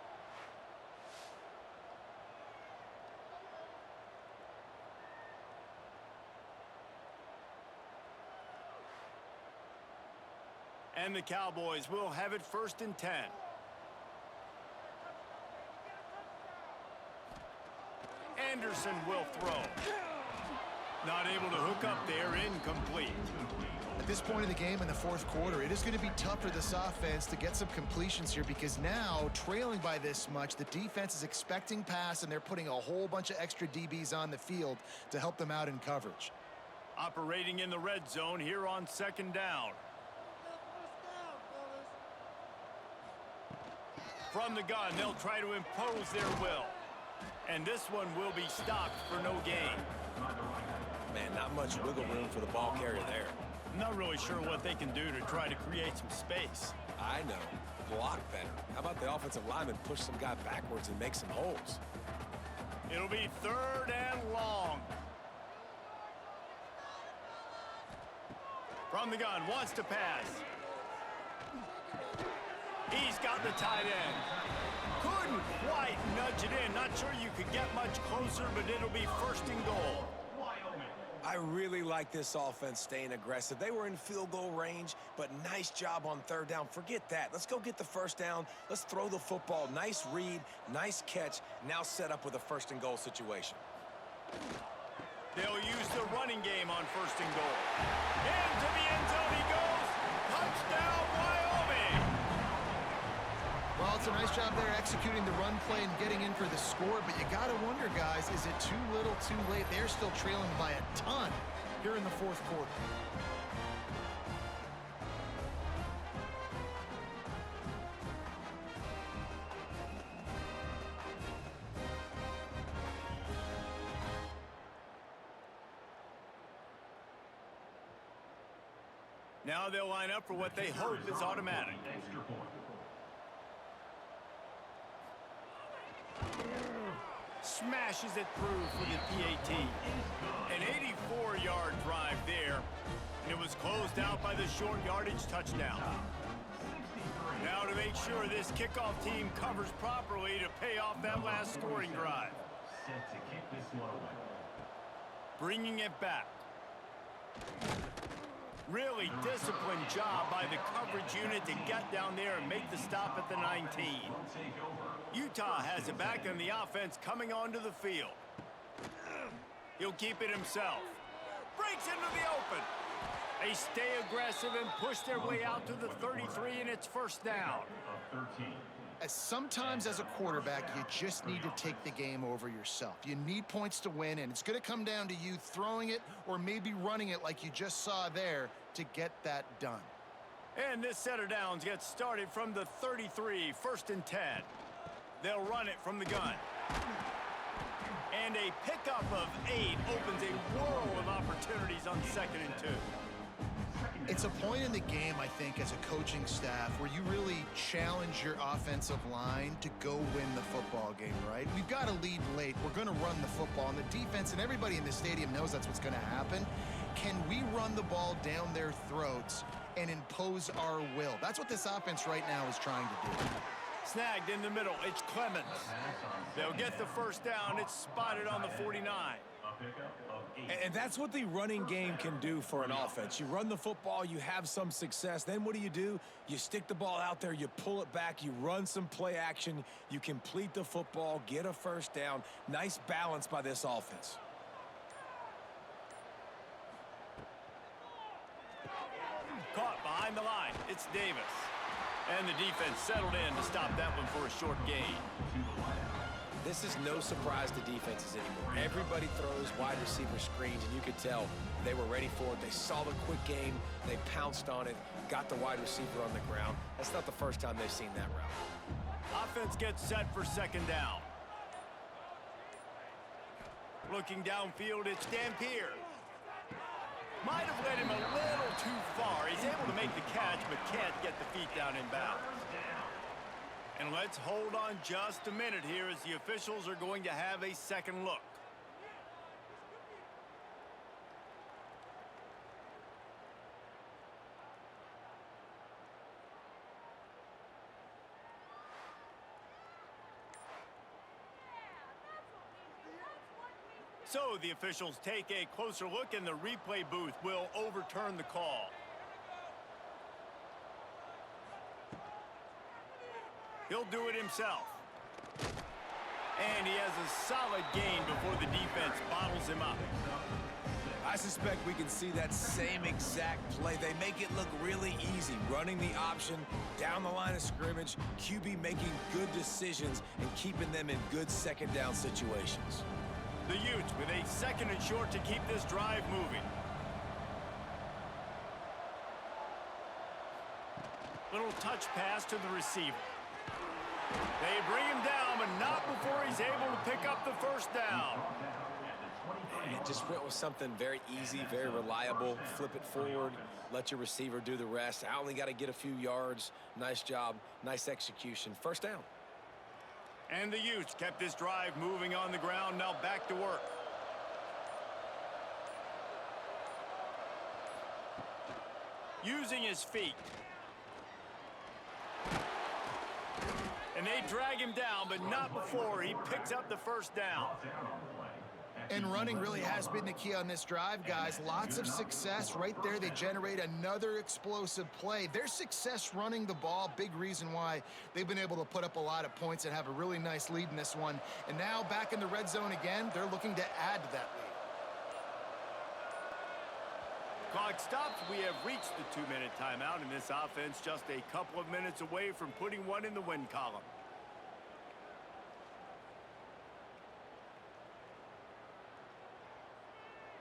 And the Cowboys will have it 1st and 10. Anderson will throw. Not able to hook up there, incomplete. At this point in the game in the 4th quarter, it is going to be tough for this offense to get some completions here, because now, trailing by this much, the defense is expecting pass, and they're putting a whole bunch of extra DBs on the field to help them out in coverage. Operating in the red zone here on 2nd down. From the gun, they'll try to impose their will. And this one will be stopped for no gain. Man, not much wiggle room for the ball carrier there. Not really sure what they can do to try to create some space. I know. Block better. How about the offensive lineman push some guy backwards and make some holes? It'll be 3rd and long. From the gun, wants to pass. He's got the tight end. Couldn't quite nudge it in. Not sure you could get much closer, but it'll be 1st and goal. I really like this offense staying aggressive. They were in field goal range, but nice job on 3rd down. Forget that. Let's go get the 1st down. Let's throw the football. Nice read, nice catch. Now set up with a 1st and goal situation. They'll use the running game on 1st and goal. Into the end zone he goes. Touchdown, Wyoming. Well, it's a nice job there executing the run play and getting in for the score, but you got to wonder, guys, is it too little, too late? They're still trailing by a ton here in the 4th quarter. Now they'll line up for what they hope is automatic. Extra point. Smashes it through for the PAT. An 84-yard drive there. And it was closed out by the short yardage touchdown. Now to make sure this kickoff team covers properly to pay off that last scoring drive. Set to kick this one away. Bringing it back. Really disciplined job by the coverage unit to get down there and make the stop at the 19. Utah has it back and the offense coming onto the field. He'll keep it himself. Breaks into the open. They stay aggressive and push their way out to the 33, and it's 1st down. Sometimes as a quarterback, you just need to take the game over yourself. You need points to win, and it's going to come down to you throwing it or maybe running it like you just saw there to get that done. And this set of downs gets started from the 33, 1st and 10. They'll run it from the gun. And a pickup of 8 opens a whirl of opportunities on 2nd and 2. It's a point in the game, I think, as a coaching staff where you really challenge your offensive line to go win the football game, right? We've got to lead late. We're going to run the football, and the defense and everybody in the stadium knows that's what's going to happen. Can we run the ball down their throats and impose our will? That's what this offense right now is trying to do. Snagged in the middle. It's Clemens. They'll get the 1st down. It's spotted on the 49. And that's what the running game can do for an offense. You run the football, you have some success. Then what do? You stick the ball out there, you pull it back, you run some play action, you complete the football, get a 1st down. Nice balance by this offense. Caught behind the line. It's Davis. And the defense settled in to stop that one for a short gain. This is no surprise to defenses anymore. Everybody throws wide receiver screens, and you could tell they were ready for it. They saw the quick game. They pounced on it, got the wide receiver on the ground. That's not the first time they've seen that route. Offense gets set for 2nd down. Looking downfield, it's Dampier. Might have led him a little too far. He's able to make the catch, but can't get the feet down in bounds. And let's hold on just a minute here as the officials are going to have a 2nd look. So the officials take a closer look, and the replay booth will overturn the call. He'll do it himself. And he has a solid gain before the defense bottles him up. I suspect we can see that same exact play. They make it look really easy, running the option down the line of scrimmage, QB making good decisions and keeping them in good 2nd down situations. The Utes with a 2nd and short to keep this drive moving. Little touch pass to the receiver. They bring him down, but not before he's able to pick up the 1st down. It just went with something very easy, very reliable. Flip it forward, let your receiver do the rest. I only got to get a few yards. Nice job, nice execution. 1st down. And the Utes kept this drive moving on the ground. Now back to work. Using his feet. And they drag him down, but not before he picks up the first down. And running really has been the key on this drive, guys. Lots of success right there. They generate another explosive play. Their success running the ball, big reason why they've been able to put up a lot of points and have a really nice lead in this one. And now back in the red zone again, they're looking to add to that lead. Clock stops. We have reached the 2-minute timeout, and this offense just a couple of minutes away from putting one in the win column.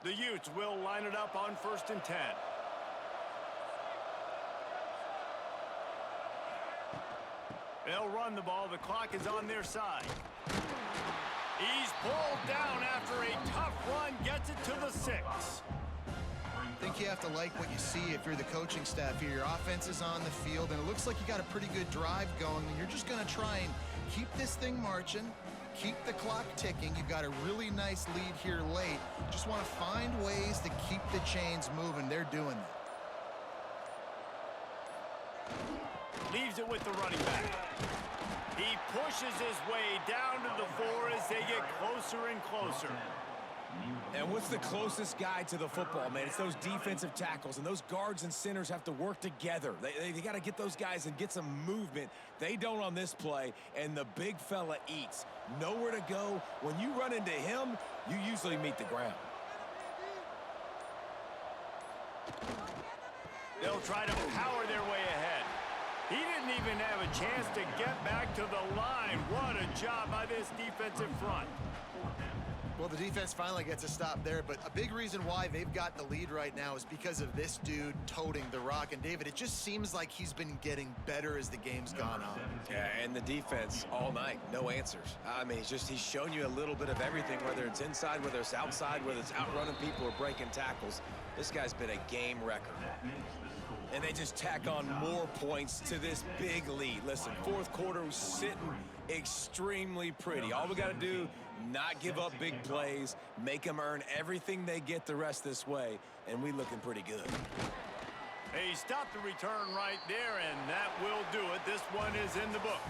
The Utes will line it up on 1st and 10. They'll run the ball. The clock is on their side. He's pulled down after a tough run. Gets it to the 6. I think you have to like what you see if you're the coaching staff here. Your offense is on the field, and it looks like you got a pretty good drive going, and you're just going to try and keep this thing marching, keep the clock ticking. You've got a really nice lead here late. Just want to find ways to keep the chains moving. They're doing that. Leaves it with the running back. He pushes his way down to the 4 as they get closer and closer. And what's the closest guy to the football, man? It's those defensive tackles, and those guards and centers have to work together. They got to get those guys and get some movement. They don't on this play, and the big fella eats. Nowhere to go. When you run into him, you usually meet the ground. They'll try to power their way ahead. He didn't even have a chance to get back to the line. What a job by this defensive front. Well, the defense finally gets a stop there, but a big reason why they've got the lead right now is because of this dude toting the rock. And, David, it just seems like he's been getting better as the game's gone on. Yeah, and the defense all night, no answers. I mean, he's shown you a little bit of everything, whether it's inside, whether it's outside, whether it's outrunning people or breaking tackles. This guy's been a game wrecker. And they just tack on more points to this big lead. Listen, fourth quarter was sitting extremely pretty. All we got to do, not give up big plays, make them earn everything they get the rest this way, and we looking pretty good. They stopped the return right there, and that will do it. This one is in the book.